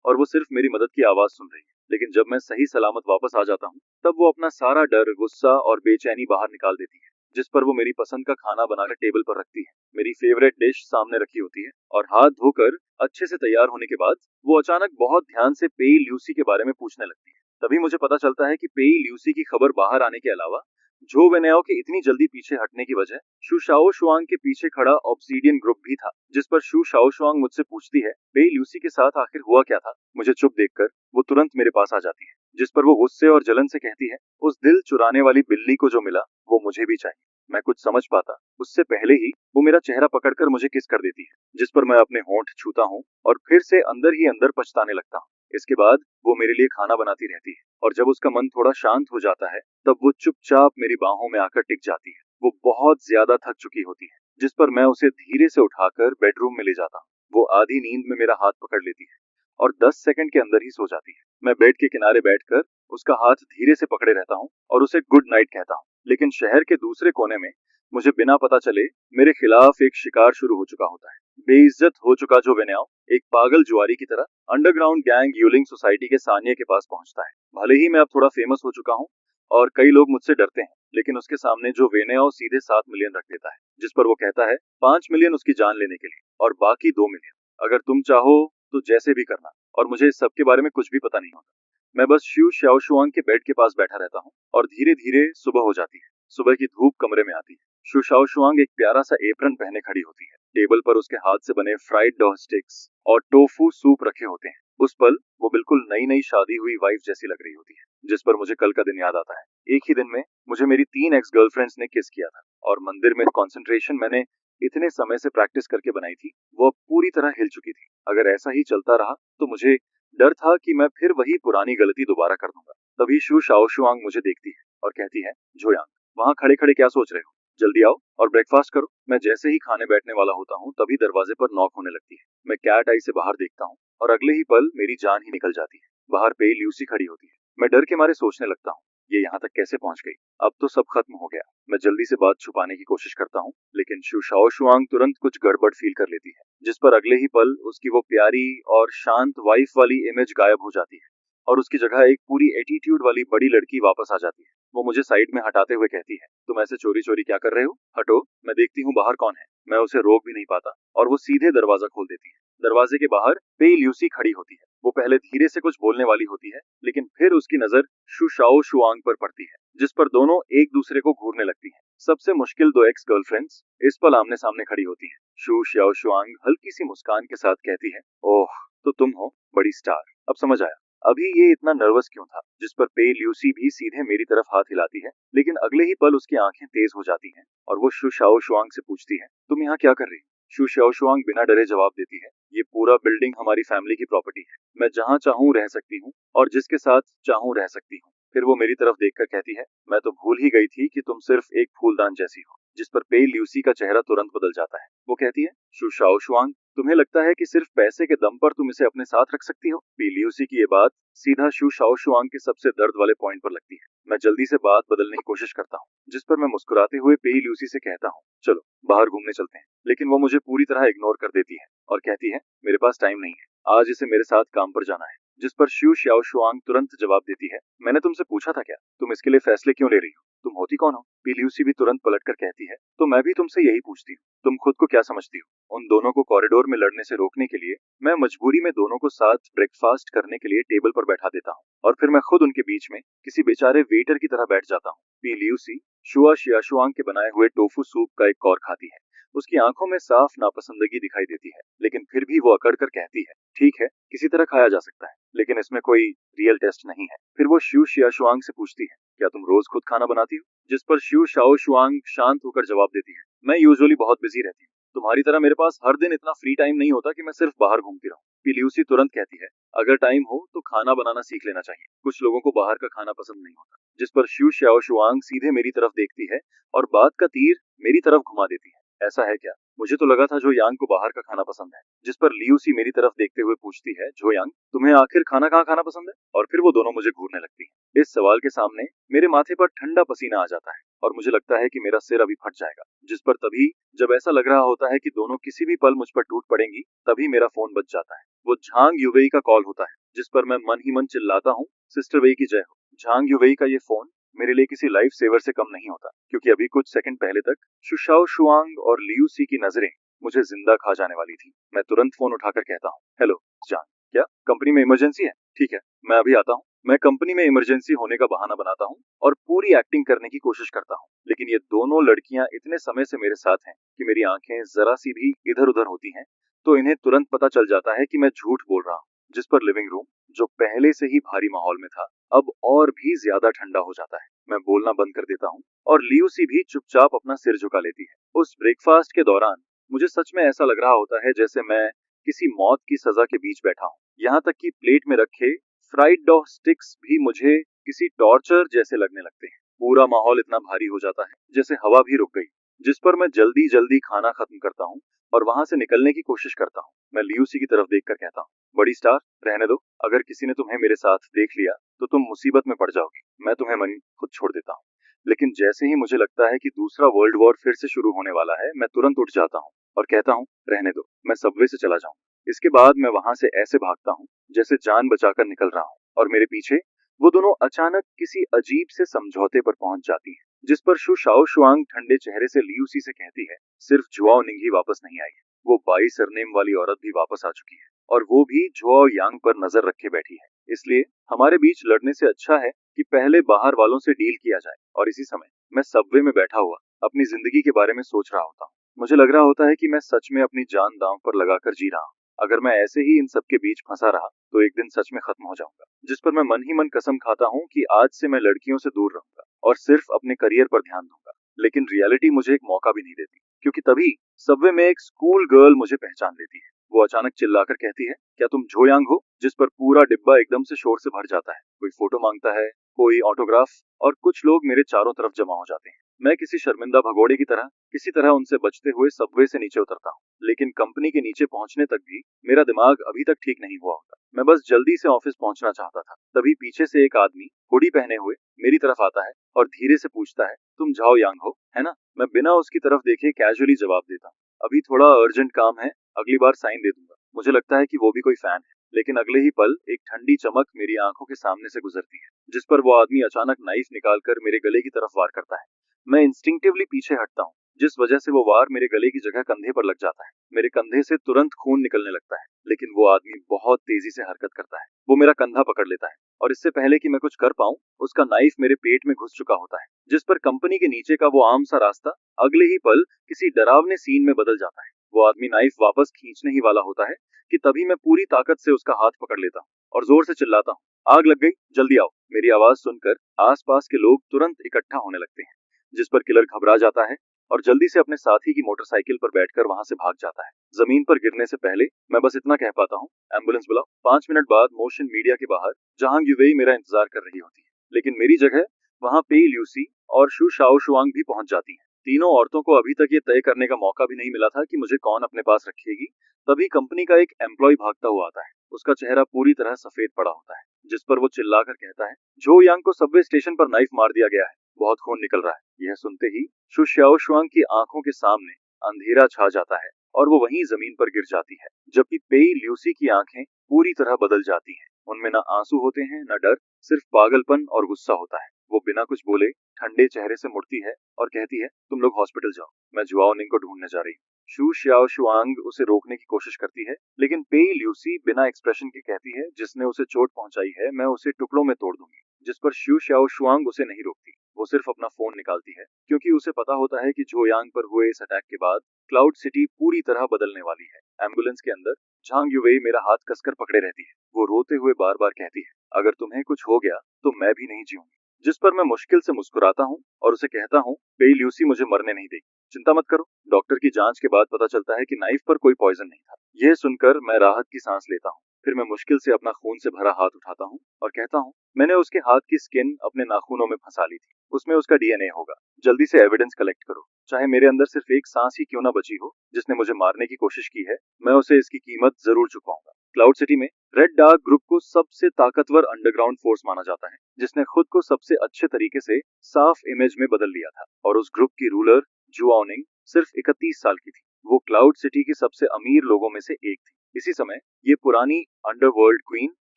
और वो सिर्फ मेरी मदद की आवाज सुन रही है। लेकिन जब मैं सही सलामत वापस आ जाता हूँ, तब वो अपना सारा डर, गुस्सा और बेचैनी बाहर निकाल देती है, जिस पर वो मेरी पसंद का खाना बनाकर टेबल पर रखती है। मेरी फेवरेट डिश सामने रखी होती है और हाथ धोकर अच्छे से तैयार होने के बाद वो अचानक बहुत ध्यान से पेई ल्यूसी के बारे में पूछने लगती है। तभी मुझे पता चलता है कि पेई ल्यूसी की खबर बाहर आने के अलावा जो वेनेओ के इतनी जल्दी पीछे हटने की वजह शू शाओ शुआंग के पीछे खड़ा ऑब्सीडियन ग्रुप भी था, जिस पर शू शाओ शुआंग मुझसे पूछती है पेई ल्यूसी के साथ आखिर हुआ क्या था। मुझे चुप देखकर वो तुरंत मेरे पास आ जाती है, जिस पर वो गुस्से और जलन से कहती है उस दिल चुराने वाली बिल्ली को जो मिला वो मुझे भी चाहिए। मैं कुछ समझ पाता उससे पहले ही वो मेरा चेहरा पकड़कर मुझे किस कर देती है, जिस पर मैं अपने होंठ छूता हूँ और फिर से अंदर ही अंदर पछताने लगता हूँ। इसके बाद वो मेरे लिए खाना बनाती रहती है और जब उसका मन थोड़ा शांत हो जाता है तब वो चुपचाप मेरी बाहों में आकर टिक जाती है। वो बहुत ज्यादा थक चुकी होती है, जिस पर मैं उसे धीरे से उठाकर बेडरूम में ले जाता हूँ। वो आधी नींद में मेरा हाथ पकड़ लेती है और 10 सेकंड के अंदर ही सो जाती है। मैं बेड के किनारे बैठकर उसका हाथ धीरे से पकड़े रहता हूँ और उसे गुड नाइट कहता हूँ। लेकिन शहर के दूसरे कोने में मुझे बिना पता चले मेरे खिलाफ एक शिकार शुरू हो चुका होता है। बेइज्जत हो चुका जो वेन्याओ एक पागल जुआरी की तरह अंडरग्राउंड गैंग यूलिंग सोसाइटी के सानिया के पास पहुंचता है। भले ही मैं अब थोड़ा फेमस हो चुका हूँ और कई लोग मुझसे डरते हैं, लेकिन उसके सामने जो वेन्याओ सीधे 7 मिलियन रख देता है, जिस पर वो कहता है 5 मिलियन उसकी जान लेने के लिए और बाकी 2 मिलियन अगर तुम चाहो तो जैसे भी करना। और मुझे इस सब के बारे में कुछ भी पता नहीं होता। मैं बस शू शाओ शुआंग के बेड के पास बैठा रहता हूँ और धीरे धीरे सुबह हो जाती है। सुबह की धूप कमरे में आती है। शू शाओ शुआंग एक प्यारा सा एप्रन पहने खड़ी होती है। टेबल पर उसके हाथ से बने फ्राइड डॉग स्टिक्स और टोफू सूप रखे होते हैं। उस पल वो बिल्कुल नई नई शादी हुई वाइफ जैसी लग रही होती है, जिस पर मुझे कल का दिन याद आता है। एक ही दिन में मुझे मेरी 3 एक्स गर्लफ्रेंड्स ने किस किया था और मंदिर में कंसंट्रेशन मैंने इतने समय से प्रैक्टिस करके बनाई थी वो अब पूरी तरह हिल चुकी थी। अगर ऐसा ही चलता रहा तो मुझे डर था कि मैं फिर वही पुरानी गलती दोबारा कर दूंगा। तभी शू शाओ शुआंग मुझे देखती है और कहती है जोयांग, वहां खड़े खड़े क्या सोच रहे हो, जल्दी आओ और ब्रेकफास्ट करो। मैं जैसे ही खाने बैठने वाला होता हूँ तभी दरवाजे पर नॉक होने लगती है। मैं कैट आई से बाहर देखता हूँ और अगले ही पल मेरी जान ही निकल जाती है। बाहर पेई ल्यूसी खड़ी होती है। मैं डर के मारे सोचने लगता हूँ ये यहाँ तक कैसे पहुंच गई। अब तो सब खत्म हो गया। मैं जल्दी से बात छुपाने की कोशिश करता हूँ, लेकिन शू शाओ शुआंग तुरंत कुछ गड़बड़ फील कर लेती है, जिस पर अगले ही पल उसकी वो प्यारी और शांत वाइफ वाली इमेज गायब हो जाती है और उसकी जगह एक पूरी एटीट्यूड वाली बड़ी लड़की वापस आ जाती है। वो मुझे साइड में हटाते हुए कहती है तुम ऐसे चोरी चोरी क्या कर रहे हो, हटो, मैं देखती हूँ बाहर कौन है। मैं उसे रोक भी नहीं पाता और वो सीधे दरवाजा खोल देती है। दरवाजे के बाहर पेई ल्यूसी खड़ी होती है। वो पहले धीरे से कुछ बोलने वाली होती है, लेकिन फिर उसकी नजर शू शाओ शुआंग पर पड़ती है, जिस पर दोनों एक दूसरे को घूरने लगती हैं। सबसे मुश्किल 2 एक्स गर्लफ्रेंड्स इस पल आमने सामने खड़ी होती हैं। शू शाओ शुआंग हल्की सी मुस्कान के साथ कहती है ओह तो तुम हो बड़ी स्टार, अब समझ आया अभी ये इतना नर्वस क्यों था। जिस पर पेई ल्यूसी भी सीधे मेरी तरफ हाथ हिलाती है, लेकिन अगले ही पल उसकी आंखें तेज हो जाती हैं और वो शू शाओ शुआंग से पूछती है तुम यहाँ क्या कर रही हो। शू शाओ शुआंग बिना डरे जवाब देती है ये पूरा बिल्डिंग हमारी फैमिली की प्रॉपर्टी है, मैं जहाँ चाहूँ रह सकती हूँ और जिसके साथ चाहूँ रह सकती हूँ। फिर वो मेरी तरफ देखकर कहती है मैं तो भूल ही गई थी कि तुम सिर्फ एक फूलदान जैसी हो, जिस पर पेई ल्यूसी का चेहरा तुरंत बदल जाता है। वो कहती है शू शाओ शुआंग, तुम्हें लगता है कि सिर्फ पैसे के दम पर तुम इसे अपने साथ रख सकती हो। पेई ल्यूसी की ये बात सीधा शू शाओ शुआंग के सबसे दर्द वाले पॉइंट पर लगती है। मैं जल्दी से बात बदलने की कोशिश करता हूँ, जिस पर मैं मुस्कुराते हुए पेई ल्यूसी से कहता हूँ चलो बाहर घूमने चलते हैं। लेकिन वो मुझे पूरी तरह इग्नोर कर देती है और कहती है मेरे पास टाइम नहीं है, आज इसे मेरे साथ काम पर जाना है। जिस पर शू शाओ शुआंग तुरंत जवाब देती है मैंने तुमसे पूछा था क्या, तुम इसके लिए फैसले क्यों ले रही हो, तुम होती कौन हो। पेई ल्यूसी भी तुरंत पलटकर कहती है तो मैं भी तुमसे यही पूछती हूँ, तुम खुद को क्या समझती हो। उन दोनों को कॉरिडोर में लड़ने से रोकने के लिए मैं मजबूरी में दोनों को साथ ब्रेकफास्ट करने के लिए टेबल पर बैठा देता हूँ और फिर मैं खुद उनके बीच में किसी बेचारे वेटर की तरह बैठ जाता हूँ। पेई ल्यूसी शुआ शियाशुआंग के बनाए हुए टोफू सूप का एक कौर खाती है। उसकी आंखों में साफ नापसंदगी दिखाई देती है, लेकिन फिर भी वो अकड़ कर कहती है ठीक है किसी तरह खाया जा सकता है, लेकिन इसमें कोई रियल टेस्ट नहीं है। फिर वो शू शियाशुआंग से पूछती है क्या तुम रोज खुद खाना बनाती हो, जिस पर शू शाओ शुआंग शांत होकर जवाब देती है मैं यूजुअली बहुत बिजी रहती हूँ, तुम्हारी तरह मेरे पास हर दिन इतना फ्री टाइम नहीं होता कि मैं सिर्फ बाहर घूमती रहूं। पेई ल्यूसी तुरंत कहती है अगर टाइम हो तो खाना बनाना सीख लेना चाहिए, कुछ लोगों को बाहर का खाना पसंद नहीं होता। जिस पर शू शाओ शुआंग सीधे मेरी तरफ देखती है और बात का तीर मेरी तरफ घुमा देती है। ऐसा है क्या? मुझे तो लगा था जो यांग को बाहर का खाना पसंद है। जिस पर लियूसी मेरी तरफ देखते हुए पूछती है, जो यांग, तुम्हें आखिर खाना कहाँ खाना पसंद है? और फिर वो दोनों मुझे घूरने लगती हैं। इस सवाल के सामने मेरे माथे पर ठंडा पसीना आ जाता है और मुझे लगता है कि मेरा सिर अभी फट जाएगा। जिस पर तभी जब ऐसा लग रहा होता है कि दोनों किसी भी पल मुझ पर टूट पड़ेंगी, तभी मेरा फोन बज जाता है। वो झांग युवेई का कॉल होता है, जिस पर मैं मन ही मन चिल्लाता हूँ, सिस्टर वेई की जय हो। झांग युवेई का ये फोन मेरे लिए किसी लाइफ सेवर से कम नहीं होता, क्योंकि अभी कुछ सेकंड पहले तक शुशाओ शुआंग और लियू सी की नजरें मुझे जिंदा खा जाने वाली थी। मैं तुरंत फोन उठाकर कहता हूँ, हेलो जान, क्या कंपनी में इमरजेंसी है? ठीक है, मैं अभी आता हूँ। मैं कंपनी में इमरजेंसी होने का बहाना बनाता हूँ और पूरी एक्टिंग करने की कोशिश करता हूँ, लेकिन ये दोनों लड़कियां इतने समय से मेरे साथ हैं कि मेरी आंखें जरा सी भी इधर उधर होती हैं तो इन्हें तुरंत पता चल जाता है कि मैं झूठ बोल रहा हूँ। जिस पर लिविंग रूम, जो पहले से ही भारी माहौल में था, अब और भी ज्यादा ठंडा हो जाता है। मैं बोलना बंद कर देता हूँ और लियूसी भी चुपचाप अपना सिर झुका लेती है। उस ब्रेकफास्ट के दौरान मुझे सच में ऐसा लग रहा होता है जैसे मैं किसी मौत की सजा के बीच बैठा हूँ। यहाँ तक कि प्लेट में रखे फ्राइड डॉग स्टिक्स भी मुझे किसी टॉर्चर जैसे लगने लगते हैं। पूरा माहौल इतना भारी हो जाता है जैसे हवा भी रुक गई। जिस पर मैं जल्दी जल्दी खाना खत्म करता हूँ और वहां से निकलने की कोशिश करता हूँ। मैं लियूसी की तरफ देखकर कहता हूँ, बड़ी स्टार, रहने दो। अगर किसी ने तुम्हें मेरे साथ देख लिया तो तुम मुसीबत में पड़ जाओगी। मैं तुम्हें मन खुद छोड़ देता हूँ। लेकिन जैसे ही मुझे लगता है कि दूसरा वर्ल्ड वॉर फिर से शुरू होने वाला है, मैं तुरंत उठ जाता हूँ और कहता हूँ, रहने दो, मैं सबवे से चला जाऊँ। इसके बाद मैं वहां से ऐसे भागता हूँ जैसे जान बचाकर निकल रहा हूँ और मेरे पीछे वो दोनों अचानक किसी अजीब से समझौते पर पहुंच जाती हैं। जिस पर शु शाओ शुआंग ठंडे चेहरे से लियूसी से कहती है, सिर्फ जुआओ निंग ही वापस नहीं आई है, वो 22 सरनेम वाली औरत भी वापस आ चुकी है और वो भी जुआओ यांग पर नजर रखे बैठी है। इसलिए हमारे बीच लड़ने से अच्छा है कि पहले बाहर वालों से डील किया जाए। और इसी समय मैं सबवे में बैठा हुआ अपनी जिंदगी के बारे में सोच रहा होता हूँ। मुझे लग रहा होता है कि मैं सच में अपनी जान दांव पर लगाकर जी रहा हूँ। अगर मैं ऐसे ही इन सब के बीच फंसा रहा तो एक दिन सच में खत्म हो जाऊंगा। जिस पर मैं मन ही मन कसम खाता हूँ कि आज से मैं लड़कियों से दूर रहूंगा और सिर्फ अपने करियर पर ध्यान दूंगा। लेकिन रियलिटी मुझे एक मौका भी नहीं देती, क्योंकि तभी सबवे में एक स्कूल गर्ल मुझे पहचान लेती है। वो अचानक चिल्लाकर कहती है, क्या तुम जो यांग हो? जिस पर पूरा डिब्बा एकदम से शोर से भर जाता है। कोई फोटो मांगता है, कोई ऑटोग्राफ, और कुछ लोग मेरे चारों तरफ जमा हो जाते हैं। मैं किसी शर्मिंदा भगोड़े की तरह किसी तरह उनसे बचते हुए सबवे से नीचे उतरता हूँ। लेकिन कंपनी के नीचे पहुंचने तक भी मेरा दिमाग अभी तक ठीक नहीं हुआ होता। मैं बस जल्दी से ऑफिस पहुंचना चाहता था। तभी पीछे से एक आदमी हुडी पहने हुए मेरी तरफ आता है और धीरे से पूछता है, तुम झाओ यांग हो, है ना? मैं बिना उसकी तरफ देखे कैजुअली जवाब देता हूँ, अभी थोड़ा अर्जेंट काम है, अगली बार साइन दे दूंगा। मुझे लगता है कि वो भी कोई फैन है, लेकिन अगले ही पल एक ठंडी चमक मेरी आंखों के सामने से गुजरती है, जिस पर वो आदमी अचानक नाइफ निकालकर मेरे गले की तरफ वार करता है। मैं इंस्टिंक्टिवली पीछे हटता हूँ, जिस वजह से वो वार मेरे गले की जगह कंधे पर लग जाता है। मेरे कंधे से तुरंत खून निकलने लगता है, लेकिन वो आदमी बहुत तेजी से हरकत करता है। वो मेरा कंधा पकड़ लेता है और इससे पहले कि मैं कुछ कर पाऊं, उसका नाइफ मेरे पेट में घुस चुका होता है। जिस पर कंपनी के नीचे का वो आम सा रास्ता अगले ही पल किसी डरावने सीन में बदल जाता है। वो आदमी नाइफ वापस खींचने ही वाला होता है कि तभी मैं पूरी ताकत से उसका हाथ पकड़ लेता हूँ और जोर से चिल्लाता हूँ, आग लग गई, जल्दी आओ। मेरी आवाज सुनकर आसपास के लोग तुरंत इकट्ठा होने लगते हैं, जिस पर किलर घबरा जाता है और जल्दी से अपने साथी की मोटरसाइकिल पर बैठकर वहां से भाग जाता है। जमीन पर गिरने से पहले मैं बस इतना कह पाता हूँ, एम्बुलेंस बुलाओ। 5 मिनट बाद मोशन मीडिया के बाहर जहांग युवेई मेरा इंतजार कर रही होती है, लेकिन मेरी जगह वहां पेई ल्यूसी और शु शाओ शुआंग भी पहुंच जाती हैं। तीनों औरतों को अभी तक ये तय करने का मौका भी नहीं मिला था कि मुझे कौन अपने पास रखेगी। तभी कंपनी का एक एम्प्लॉय भागता हुआ आता है। उसका चेहरा पूरी तरह सफेद पड़ा होता है, जिस पर वो चिल्लाकर कहता है, जो यांग को सबवे स्टेशन पर नाइफ मार दिया गया है, बहुत खून निकल रहा है। यह सुनते ही शु शाओ शुआंग की आंखों के सामने अंधेरा छा जाता है और वो वहीं जमीन पर गिर जाती है, जबकि पेई ल्यूसी की आंखें पूरी तरह बदल जाती हैं। उनमें न आंसू होते हैं, न डर, सिर्फ पागलपन और गुस्सा होता है। वो बिना कुछ बोले ठंडे चेहरे से मुड़ती है और कहती है, तुम लोग हॉस्पिटल जाओ, मैं जुआओ निंग को ढूंढने जा रही हूँ। शु शाओ शुआंग उसे रोकने की कोशिश करती है, लेकिन पेई ल्यूसी बिना एक्सप्रेशन के कहती है, जिसने उसे चोट पहुंचाई है मैं उसे टुकड़ों में तोड़ दूंगी। जिस पर शु शाओ शुआंग उसे नहीं रोकती। वो सिर्फ अपना फोन निकालती है, क्योंकि उसे पता होता है कि जो यांग पर हुए इस अटैक के बाद क्लाउड सिटी पूरी तरह बदलने वाली है। एम्बुलेंस के अंदर झांग युवेई मेरा हाथ कसकर पकड़े रहती है। वो रोते हुए बार बार कहती है, अगर तुम्हें कुछ हो गया तो मैं भी नहीं जीऊंगी। जिस पर मैं मुश्किल से मुस्कुराता हूँ और उसे कहता हूँ, पेई ल्यूसी मुझे मरने नहीं देगी, चिंता मत करो। डॉक्टर की जांच के बाद पता चलता है कि नाइफ पर कोई पॉइजन नहीं था। यह सुनकर मैं राहत की सांस लेता हूँ। फिर मैं मुश्किल से अपना खून से भरा हाथ उठाता हूँ और कहता हूँ, मैंने उसके हाथ की स्किन अपने नाखूनों में फंसा ली थी, उसमें उसका डीएनए होगा, जल्दी से एविडेंस कलेक्ट करो, चाहे मेरे अंदर सिर्फ एक सांस ही क्यों ना बची हो। जिसने मुझे मारने की कोशिश की है, मैं उसे इसकी कीमत जरूर चुकाऊंगा। क्लाउड सिटी में रेड डार्क ग्रुप को सबसे ताकतवर अंडरग्राउंड फोर्स माना जाता है, जिसने खुद को सबसे अच्छे तरीके से साफ इमेज में बदल लिया था। और उस ग्रुप की रूलर जुआओनिंग सिर्फ 31 साल की थी। वो क्लाउड सिटी की सबसे अमीर लोगों में से एक थी। इसी समय ये पुरानी अंडरवर्ल्ड क्वीन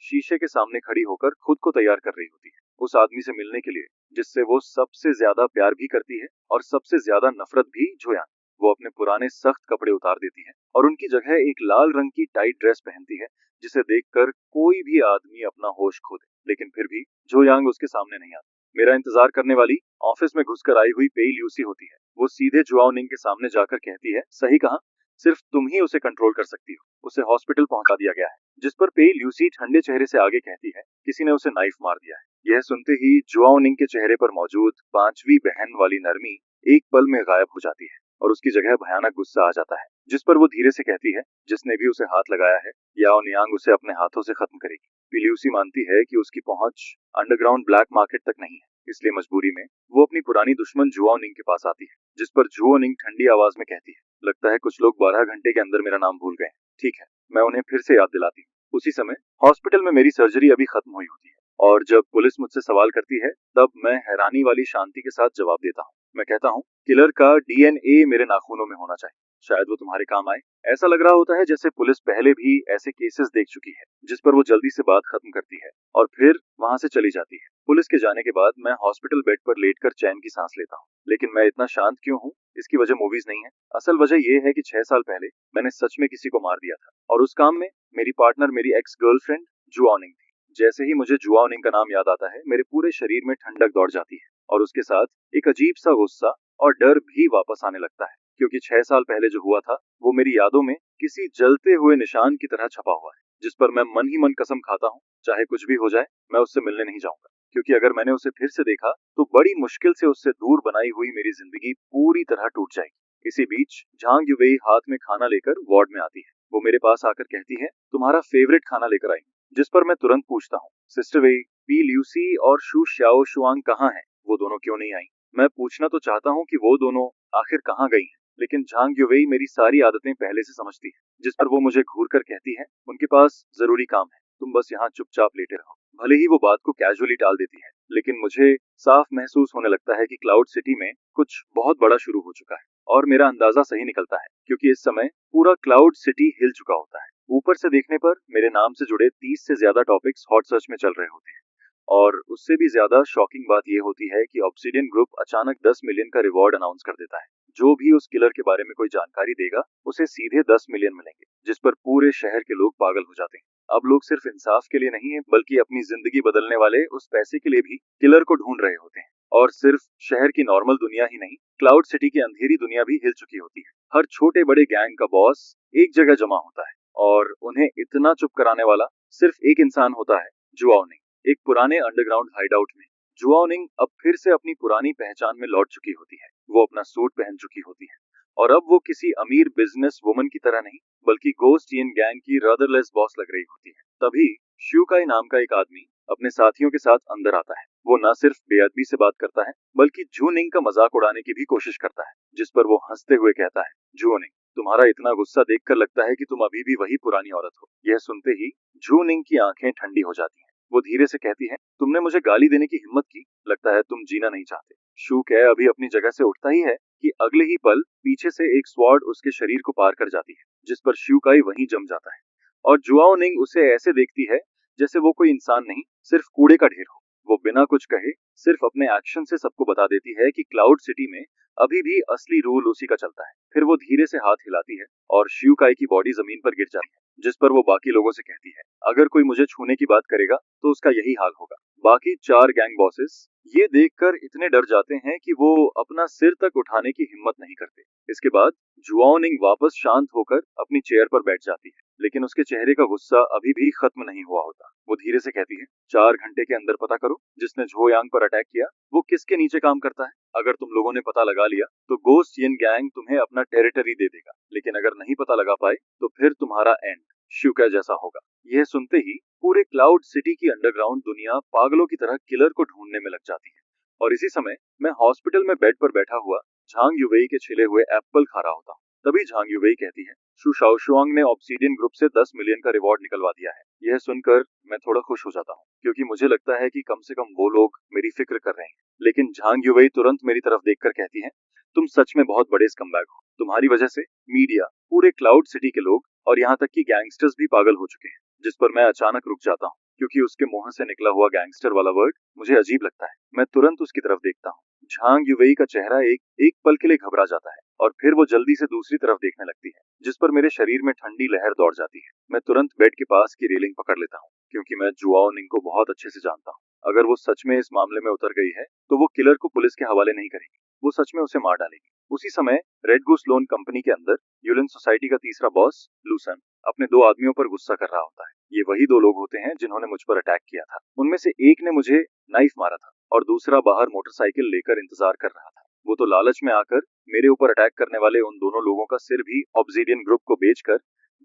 शीशे के सामने खड़ी होकर खुद को तैयार कर रही होती है, उस आदमी से मिलने के लिए जिससे वो सबसे ज्यादा प्यार भी करती है और सबसे ज्यादा नफरत भी। जोयांग वो अपने पुराने सख्त कपड़े उतार देती है और उनकी जगह एक लाल रंग की टाइट ड्रेस पहनती है, जिसे देखकर कोई भी आदमी अपना होश खो दे। लेकिन फिर भी जोयांग उसके सामने नहीं आती। मेरा इंतजार करने वाली ऑफिस में घुसकर आई हुई पेई ल्यूसी होती है। वो सीधे जुआओनिंग के सामने जाकर कहती है, सही कहा, सिर्फ तुम ही उसे कंट्रोल कर सकती हो। उसे हॉस्पिटल पहुंचा दिया गया है। जिस पर पेई ल्यूसी ठंडे चेहरे से आगे कहती है, किसी ने उसे नाइफ मार दिया है। यह सुनते ही जुआओनिंग के चेहरे पर मौजूद पांचवी बहन वाली नरमी एक पल में गायब हो जाती है और उसकी जगह भयानक गुस्सा आ जाता है। जिस पर वो धीरे से कहती है, जिसने भी उसे हाथ लगाया है, याओ नियांग उसे अपने हाथों से खत्म करेगी। पिल्यूसी मानती है कि उसकी पहुंच अंडरग्राउंड ब्लैक मार्केट तक नहीं है, इसलिए मजबूरी में वो अपनी पुरानी दुश्मन जुआओनिंग के पास आती है। जिस पर जुआओनिंग ठंडी आवाज में कहती है, लगता है कुछ लोग 12 घंटे के अंदर मेरा नाम भूल गए। ठीक है, मैं उन्हें फिर से याद दिलाती हूँ। उसी समय हॉस्पिटल में मेरी सर्जरी अभी खत्म हुई होती है और जब पुलिस मुझसे सवाल करती है, तब मैं हैरानी वाली शांति के साथ जवाब देता हूँ। मैं कहता हूँ, किलर का डीएनए मेरे नाखूनों में होना चाहिए, शायद वो तुम्हारे काम आए। ऐसा लग रहा होता है जैसे पुलिस पहले भी ऐसे केसेस देख चुकी है। जिस पर वो जल्दी से बात खत्म करती है और फिर वहां से चली जाती है। पुलिस के जाने के बाद मैं हॉस्पिटल बेड पर लेटकर चैन की सांस लेता हूँ। लेकिन मैं इतना शांत क्यों हूँ, इसकी वजह मूवीज नहीं है। असल वजह यह है कि 6 साल पहले मैंने सच में किसी को मार दिया था और उस काम में मेरी पार्टनर मेरी एक्स गर्लफ्रेंड जुआओनिंग थी। जैसे ही मुझे जुआओनिंग का नाम याद आता है, मेरे पूरे शरीर में ठंडक दौड़ जाती है और उसके साथ एक अजीब सा गुस्सा और डर भी वापस आने लगता है, क्योंकि 6 साल पहले जो हुआ था वो मेरी यादों में किसी जलते हुए निशान की तरह छपा हुआ है, जिस पर मैं मन ही मन कसम खाता हूँ, चाहे कुछ भी हो जाए मैं उससे मिलने नहीं जाऊंगा। क्योंकि अगर मैंने उसे फिर से देखा तो बड़ी मुश्किल से उससे दूर बनाई हुई मेरी जिंदगी पूरी तरह टूट जाएगी। इसी बीच झांग युवेई हाथ में खाना लेकर वार्ड में आती है। वो मेरे पास आकर कहती है, तुम्हारा फेवरेट खाना लेकर आई। जिस पर मैं तुरंत पूछता हूँ, सिस्टर वेई, पी ल्यूसी और शू श्याओ शुआंग कहाँ हैं? वो दोनों क्यों नहीं आई? मैं पूछना तो चाहता हूँ कि वो दोनों आखिर कहाँ गई हैं, लेकिन झांग युवेई मेरी सारी आदतें पहले से समझती है। जिस पर वो मुझे घूर कर कहती है, उनके पास जरूरी काम है, तुम बस यहाँ चुपचाप लेटे रहो। भले ही वो बात को कैजुअली टाल देती है, लेकिन मुझे साफ महसूस होने लगता है कि क्लाउड सिटी में कुछ बहुत बड़ा शुरू हो चुका है। और मेरा अंदाजा सही निकलता है, क्योंकि इस समय पूरा क्लाउड सिटी हिल चुका होता है। ऊपर से देखने पर मेरे नाम से जुड़े 30 से ज्यादा टॉपिक्स हॉट सर्च में चल रहे होते हैं। और उससे भी ज्यादा शॉकिंग बात यह होती है कि ऑब्सिडियन ग्रुप अचानक 10 मिलियन का रिवॉर्ड अनाउंस कर देता है। जो भी उस किलर के बारे में कोई जानकारी देगा, उसे सीधे 10 मिलियन मिलेंगे, जिस पर पूरे शहर के लोग पागल हो जाते हैं। अब लोग सिर्फ इंसाफ के लिए नहीं है, बल्कि अपनी जिंदगी बदलने वाले उस पैसे के लिए भी किलर को ढूंढ रहे होते हैं। और सिर्फ शहर की नॉर्मल दुनिया ही नहीं, क्लाउड सिटी की अंधेरी दुनिया भी हिल चुकी होती है। हर छोटे बड़े गैंग का बॉस एक जगह जमा होता है और उन्हें इतना चुप कराने वाला सिर्फ एक इंसान होता है, जुआओनिंग। एक पुराने अंडरग्राउंड हाइडआउट में जुआओनिंग अब फिर से अपनी पुरानी पहचान में लौट चुकी होती है। वो अपना सूट पहन चुकी होती है और अब वो किसी अमीर बिजनेस वुमन की तरह नहीं, बल्कि गोस्ट यिन गैंग की रदरलेस बॉस लग रही होती है। तभी श्यूकाई नाम का एक आदमी अपने साथियों के साथ अंदर आता है। वो न सिर्फ बेअदबी से बात करता है, बल्कि जूनिंग का मजाक उड़ाने की भी कोशिश करता है। जिस पर वो हंसते हुए कहता है, जूनिंग, तुम्हारा इतना गुस्सा देखकर लगता है कि तुम अभी भी वही पुरानी औरत हो। यह सुनते ही जूनिंग की आंखें ठंडी हो जाती हैं। वो धीरे से कहती है, तुमने मुझे गाली देने की हिम्मत की, लगता है तुम जीना नहीं चाहते। शू कह अभी अपनी जगह से उठता ही है कि अगले ही पल पीछे से एक स्वॉर्ड उसके शरीर को पार कर जाती है, जिस पर श्यूकाई वहीं जम जाता है। और जुआओनिंग उसे ऐसे देखती है जैसे वो कोई इंसान नहीं, सिर्फ कूड़े का ढेर हो। वो बिना कुछ कहे सिर्फ अपने एक्शन से सबको बता देती है कि क्लाउड सिटी में अभी भी असली रूल उसी का चलता है। फिर वो धीरे से हाथ हिलाती है और श्यूकाई की बॉडी जमीन पर गिर जाती है, जिस पर वो बाकी लोगों से कहती है, अगर कोई मुझे छूने की बात करेगा तो उसका यही हाल होगा। बाकी 4 गैंग बॉसेस ये देखकर इतने डर जाते हैं कि वो अपना सिर तक उठाने की हिम्मत नहीं करते। इसके बाद जुआओनिंग वापस शांत होकर अपनी चेयर पर बैठ जाती है, लेकिन उसके चेहरे का गुस्सा अभी भी खत्म नहीं हुआ होता। वो धीरे से कहती है, 4 घंटे के अंदर पता करो जिसने झोयांग पर अटैक किया वो किसके नीचे काम करता है। अगर तुम लोगों ने पता लगा लिया तो गोस्ट यिन गैंग तुम्हें अपना टेरिटरी दे देगा, लेकिन अगर नहीं पता लगा पाए तो फिर तुम्हारा एंड श्यूका जैसा होगा। यह सुनते ही पूरे क्लाउड सिटी की अंडरग्राउंड दुनिया पागलों की तरह किलर को ढूंढने में लग जाती है। और इसी समय मैं हॉस्पिटल में बेड पर बैठा हुआ झांग युवेई के छिले हुए एप्पल खा रहा होता हूँ। तभी झांग युवेई कहती है, शु शाओशुआंग ने ऑब्सीडियन ग्रुप से 10 मिलियन का रिवॉर्ड निकलवा दिया है। यह सुनकर मैं थोड़ा खुश हो जाता हूँ, क्योंकि मुझे लगता है कि कम से कम वो लोग मेरी फिक्र कर रहे हैं। लेकिन झांग युवेई तुरंत मेरी तरफ देखकर कहती है, तुम सच में बहुत बड़े स्कमबैग हो। तुम्हारी वजह से मीडिया, पूरे क्लाउड सिटी के लोग और यहाँ तक कि गैंगस्टर्स भी पागल हो चुके हैं। जिस पर मैं अचानक रुक जाता हूँ, क्योंकि उसके मुंह से निकला हुआ गैंगस्टर वाला वर्ड मुझे अजीब लगता है। मैं तुरंत उसकी तरफ देखता हूँ। झांग युवेई का चेहरा एक एक पल के लिए घबरा जाता है और फिर वो जल्दी से दूसरी तरफ देखने लगती है, जिस पर मेरे शरीर में ठंडी लहर दौड़ जाती है। मैं तुरंत बेड के पास की रेलिंग पकड़ लेता हूँ, क्योंकि मैं जुआओ निंग को बहुत अच्छे से जानता हूँ। अगर वो सच में इस मामले में उतर गई है तो वो किलर को पुलिस के हवाले नहीं करेगी, वो सच में उसे मार डालेगी। उसी समय रेड गूस लोन कंपनी के अंदर यूलिन सोसाइटी का तीसरा बॉस लूसन अपने दो आदमियों पर गुस्सा कर रहा होता है। ये वही दो लोग होते हैं जिन्होंने मुझ पर अटैक किया था। उनमें से एक ने मुझे नाइफ मारा था और दूसरा बाहर मोटरसाइकिल लेकर इंतजार कर रहा था। वो तो लालच में आकर मेरे ऊपर अटैक करने वाले उन दोनों लोगों का सिर भी ऑब्सीडियन ग्रुप को बेचकर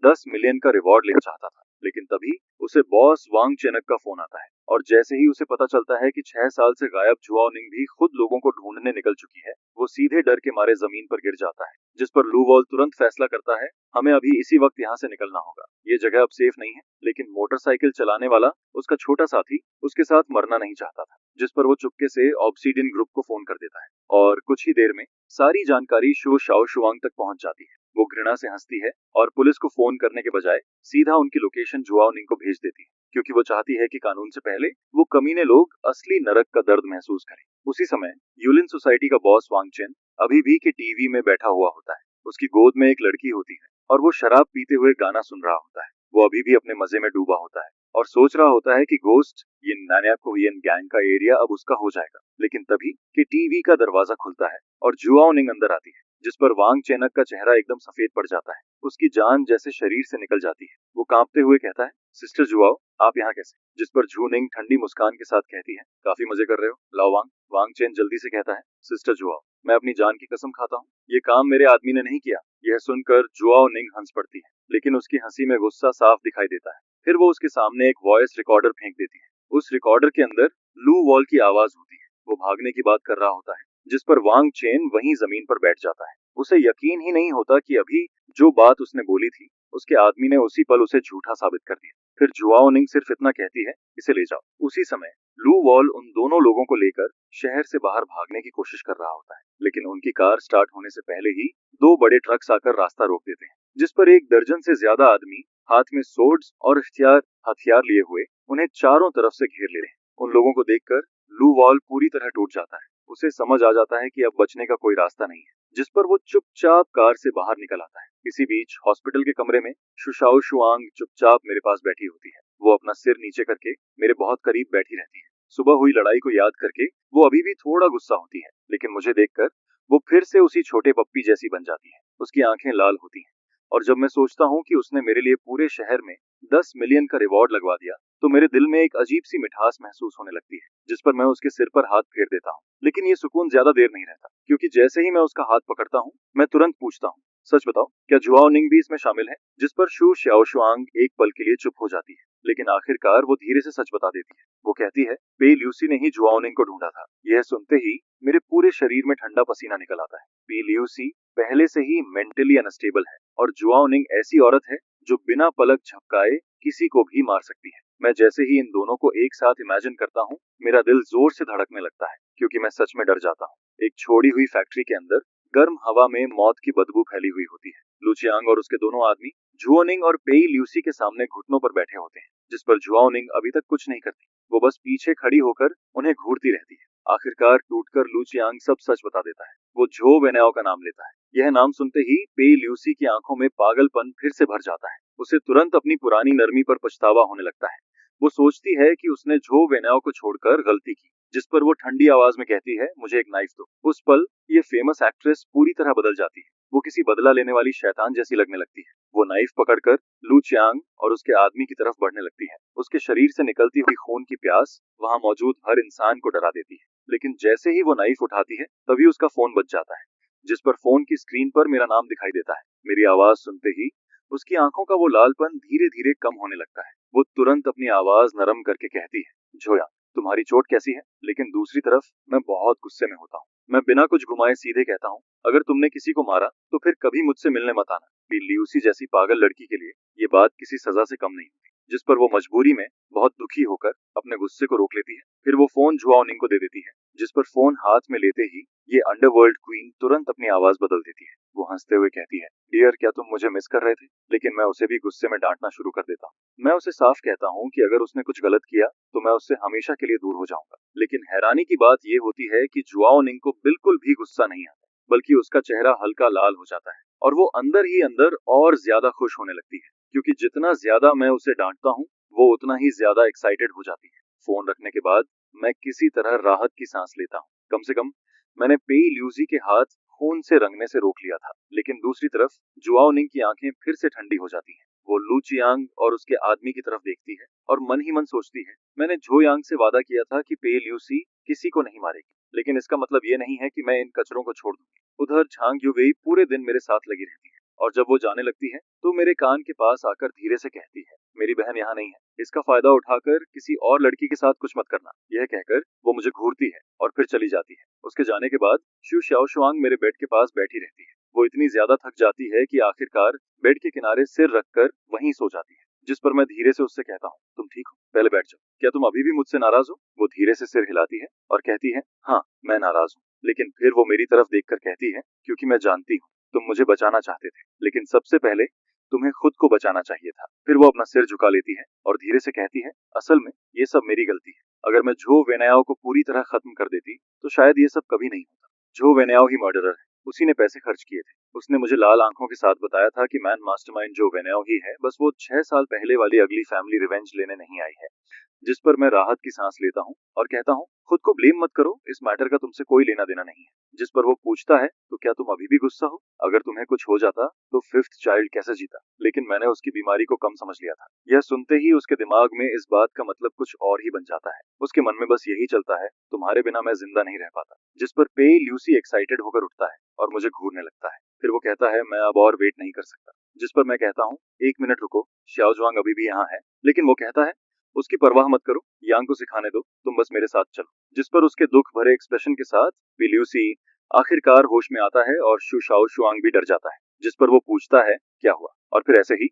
10 मिलियन का रिवॉर्ड लेना चाहता था। लेकिन तभी उसे बॉस वांग चेनक का फोन आता है और जैसे ही उसे पता चलता है कि 6 साल से गायब जुआओ निंग भी खुद लोगों को ढूंढने निकल चुकी है, वो सीधे डर के मारे जमीन पर गिर जाता है। जिस पर लू वॉल तुरंत फैसला करता है, हमें अभी इसी वक्त यहाँ से निकलना होगा। ये जगह अब सेफ नहीं है। लेकिन मोटरसाइकिल चलाने वाला उसका छोटा साथी उसके साथ मरना नहीं चाहता था, जिस पर वो चुपके से ऑब्सीडियन ग्रुप को फोन कर देता है और कुछ ही देर में सारी जानकारी शु शाओशुआंग तक पहुंच जाती है। वो घृणा से हंसती है और पुलिस को फोन करने के बजाय सीधा उनकी लोकेशन जुआओ निंग को भेज देती है, क्योंकि वो चाहती है कि कानून से पहले वो कमीने लोग असली नरक का दर्द महसूस करें। उसी समय यूलिन सोसाइटी का बॉस वांग चेन अभी भी के टीवी में बैठा हुआ होता है। उसकी गोद में एक लड़की होती है और वो शराब पीते हुए गाना सुन रहा होता है। वो अभी भी अपने मजे में डूबा होता है और सोच रहा होता है कि घोस्ट ये नान्या कोहियन गैंग का एरिया अब उसका हो जाएगा। लेकिन तभी के टीवी का दरवाजा खुलता है और जुआओ निंग अंदर आती है, जिस पर वांग चेनक का चेहरा एकदम सफेद पड़ जाता है। उसकी जान जैसे शरीर से निकल जाती है। वो कांपते हुए कहता है, सिस्टर जुआओ, आप यहाँ कैसे? जिस पर जू निंग ठंडी मुस्कान के साथ कहती है, काफी मजे कर रहे हो, लाओ वांग। वांग चेन जल्दी से कहता है, सिस्टर जुआओ, मैं अपनी जान की कसम खाता हूँ, ये काम मेरे आदमी ने नहीं किया। यह सुनकर जुआओ निंग हंस पड़ती है, लेकिन उसकी हंसी में गुस्सा साफ दिखाई देता है। फिर वो उसके सामने एक वॉइस रिकॉर्डर फेंक देती है। उस रिकॉर्डर के अंदर लू वॉल की आवाज होती है। वो भागने की बात कर रहा होता है, जिस पर वांग चेन वहीं जमीन पर बैठ जाता है। उसे यकीन ही नहीं होता कि अभी जो बात उसने बोली थी, उसके आदमी ने उसी पल उसे झूठा साबित कर दिया। फिर जुआओ निंग सिर्फ इतना कहती है, इसे ले जाओ। उसी समय लू वॉल उन दोनों लोगों को लेकर शहर से बाहर भागने की कोशिश कर रहा होता है, लेकिन उनकी कार स्टार्ट होने से पहले ही दो बड़े ट्रक्स आकर रास्ता रोक देते हैं, जिस पर एक दर्जन से ज्यादा आदमी हाथ में सोर्ड्स और हथियार लिए हुए उन्हें चारों तरफ से घेर ले रहे हैं। उन लोगों को देखकर लू वॉल पूरी तरह टूट जाता है। उसे समझ आ जाता है कि अब बचने का कोई रास्ता नहीं है, जिस पर वो चुपचाप कार से बाहर निकल आता है। इसी बीच हॉस्पिटल के कमरे में शुशाओ शुआंग चुपचाप मेरे पास बैठी होती है। वो अपना सिर नीचे करके मेरे बहुत करीब बैठी रहती है। सुबह हुई लड़ाई को याद करके वो अभी भी थोड़ा गुस्सा होती है, लेकिन मुझे देखकर वो फिर से उसी छोटे पप्पी जैसी बन जाती है। उसकी आंखें लाल होती हैं और जब मैं सोचता हूँ कि उसने मेरे लिए पूरे शहर में 10 मिलियन का रिवॉर्ड लगवा दिया, तो मेरे दिल में एक अजीब सी मिठास महसूस होने लगती है, जिस पर मैं उसके सिर पर हाथ फेर देता हूँ। लेकिन ये सुकून ज्यादा देर नहीं रहता, क्योंकि जैसे ही मैं उसका हाथ पकड़ता हूँ, मैं तुरंत पूछता हूँ, सच बताओ, क्या जुआओ निंग भी इसमें शामिल है? जिस पर शु शाओशुआंग एक पल के लिए चुप हो जाती है, लेकिन आखिरकार वो धीरे से सच बता देती है। वो कहती है, पे ल्यूसी ने ही जुआओ निंग को ढूंढा था। यह सुनते ही मेरे पूरे शरीर में ठंडा पसीना निकल आता है। पे ल्यूसी पहले से ही मेंटली अनस्टेबल है और जुआओ निंग ऐसी औरत है जो बिना पलक झपकाए किसी को भी मार सकती है। मैं जैसे ही इन दोनों को एक साथ इमेजिन करता हूँ, मेरा दिल जोर से धड़कने लगता है, क्योंकि मैं सच में डर जाता हूँ। एक छोड़ी हुई फैक्ट्री के अंदर गर्म हवा में मौत की बदबू फैली हुई होती है। लुचियांग और उसके दोनों आदमी जुओनिंग और पेई ल्यूसी के सामने घुटनों पर बैठे होते हैं, जिस पर जुओनिंग अभी तक कुछ नहीं करती। वो बस पीछे खड़ी होकर उन्हें घूरती रहती है। आखिरकार टूटकर लुचियांग सब सच बता देता है। वो झो वेनाओ का नाम लेता है। यह नाम सुनते ही पेई ल्यूसी की आंखों में पागलपन फिर से भर जाता है। उसे तुरंत अपनी पुरानी नरमी पर पछतावा होने लगता है। वो सोचती है कि उसने झो वेनाओ को छोड़कर गलती की, जिस पर वो ठंडी आवाज में कहती है, मुझे एक नाइफ दो। उस पल ये फेमस एक्ट्रेस पूरी तरह बदल जाती है। वो किसी बदला लेने वाली शैतान जैसी लगने लगती है। वो नाइफ पकड़कर लू चियांग और उसके आदमी की तरफ बढ़ने लगती है। उसके शरीर से निकलती हुई खून की प्यास वहां मौजूद हर इंसान को डरा देती है। लेकिन जैसे ही वो नाइफ उठाती है, तभी उसका फोन बज जाता है, जिस पर फोन की स्क्रीन पर मेरा नाम दिखाई देता है। मेरी आवाज सुनते ही उसकी आंखों का वो लालपन धीरे धीरे कम होने लगता है। वो तुरंत अपनी आवाज नरम करके कहती है, जोया तुम्हारी चोट कैसी है? लेकिन दूसरी तरफ मैं बहुत गुस्से में होता हूँ। मैं बिना कुछ घुमाए सीधे कहता हूँ, अगर तुमने किसी को मारा तो फिर कभी मुझसे मिलने मत आना। ल्यूसी जैसी पागल लड़की के लिए ये बात किसी सजा से कम नहीं होती। जिस पर वो मजबूरी में बहुत दुखी होकर अपने गुस्से को रोक लेती है। फिर वो फोन जुआओ निंग को दे देती है, जिस पर फोन हाथ में लेते ही ये अंडरवर्ल्ड क्वीन तुरंत अपनी आवाज बदल देती है। वो हंसते हुए कहती है, डियर क्या तुम मुझे मिस कर रहे थे? लेकिन मैं उसे भी गुस्से में डांटना शुरू कर देता हूँ। मैं उसे साफ कहता हूँ कि अगर उसने कुछ गलत किया तो मैं उससे हमेशा के लिए दूर हो जाऊंगा। लेकिन हैरानी की बात यह होती है कि जुआओ निंग को बिल्कुल भी गुस्सा नहीं आता, बल्कि उसका चेहरा हल्का लाल हो जाता है और वो अंदर ही अंदर और ज्यादा खुश होने लगती है, क्योंकि जितना ज्यादा मैं उसे डांटता हूँ वो उतना ही ज्यादा एक्साइटेड हो जाती है। फोन रखने के बाद मैं किसी तरह राहत की सांस लेता हूँ। कम से कम मैंने पेई ल्यूसी के हाथ खून से रंगने से रोक लिया था। लेकिन दूसरी तरफ जुआओ निंग की आंखें फिर से ठंडी हो जाती हैं। वो लू चियांग और उसके आदमी की तरफ देखती है और मन ही मन सोचती है, मैंने झो यांग से वादा किया था कि पेई ल्यूसी किसी को नहीं मारेगी, लेकिन इसका मतलब ये नहीं है कि मैं इन कचरों को छोड़ दूंगी। उधर झांग युवेई पूरे दिन मेरे साथ लगी रहती है और जब वो जाने लगती है तो मेरे कान के पास आकर धीरे से कहती है, मेरी बहन यहाँ नहीं है, इसका फायदा उठाकर किसी और लड़की के साथ कुछ मत करना। यह कहकर वो मुझे घूरती है और फिर चली जाती है। उसके जाने के बाद शू शाओशुआंग मेरे बेड के पास बैठी रहती है। वो इतनी ज्यादा थक जाती है कि आखिरकार बेड के किनारे सिर रखकर वहीं सो जाती है, जिस पर मैं धीरे से उससे कहता हूँ, तुम ठीक हो? पहले बैठ जाओ। क्या तुम अभी भी मुझसे नाराज हो? वो धीरे से सिर हिलाती है और कहती है, हाँ मैं नाराज हूँ। लेकिन फिर वो मेरी तरफ देखकर कहती है, क्योंकि मैं जानती हूँ तुम मुझे बचाना चाहते थे, लेकिन सबसे पहले तुम्हें खुद को बचाना चाहिए था। फिर वो अपना सिर झुका लेती है और धीरे से कहती है, असल में ये सब मेरी गलती है। अगर मैं झो वेनायाओ को पूरी तरह खत्म कर देती तो शायद ये सब कभी नहीं होता। झो वेनायाओ ही मर्डरर है, उसी ने पैसे खर्च किए थे। उसने मुझे लाल आंखों के साथ बताया था कि मैन मास्टरमाइंड झो वेनायाओ ही है, बस वो 6 साल पहले वाली अगली फैमिली रिवेंज लेने नहीं आई है। जिस पर मैं राहत की सांस लेता हूँ और कहता हूँ, खुद को ब्लेम मत करो, इस मैटर का तुमसे कोई लेना देना नहीं है। जिस पर वो पूछता है, तो क्या तुम अभी भी गुस्सा हो? अगर तुम्हें कुछ हो जाता तो फिफ्थ चाइल्ड कैसे जीता? लेकिन मैंने उसकी बीमारी को कम समझ लिया था। यह सुनते ही उसके दिमाग में इस बात का मतलब कुछ और ही बन जाता है। उसके मन में बस यही चलता है, तुम्हारे बिना मैं जिंदा नहीं रह पाता। जिस पर पेई ल्यूसी एक्साइटेड होकर उठता है और मुझे घूरने लगता है। फिर वो कहता है, मैं अब और वेट नहीं कर सकता। जिस पर मैं कहता हूँ, 1 मिनट रुको, शाओजुआंग अभी भी यहाँ है। लेकिन वो कहता है, उसकी परवाह मत करो, यांग को सिखाने दो, तुम बस मेरे साथ चलो। जिस पर उसके दुख भरे एक्सप्रेशन के साथ पिल्यूसी आखिरकार होश में आता है और शू शाओ शुआंग भी डर जाता है। जिस पर वो पूछता है, क्या हुआ? और फिर ऐसे ही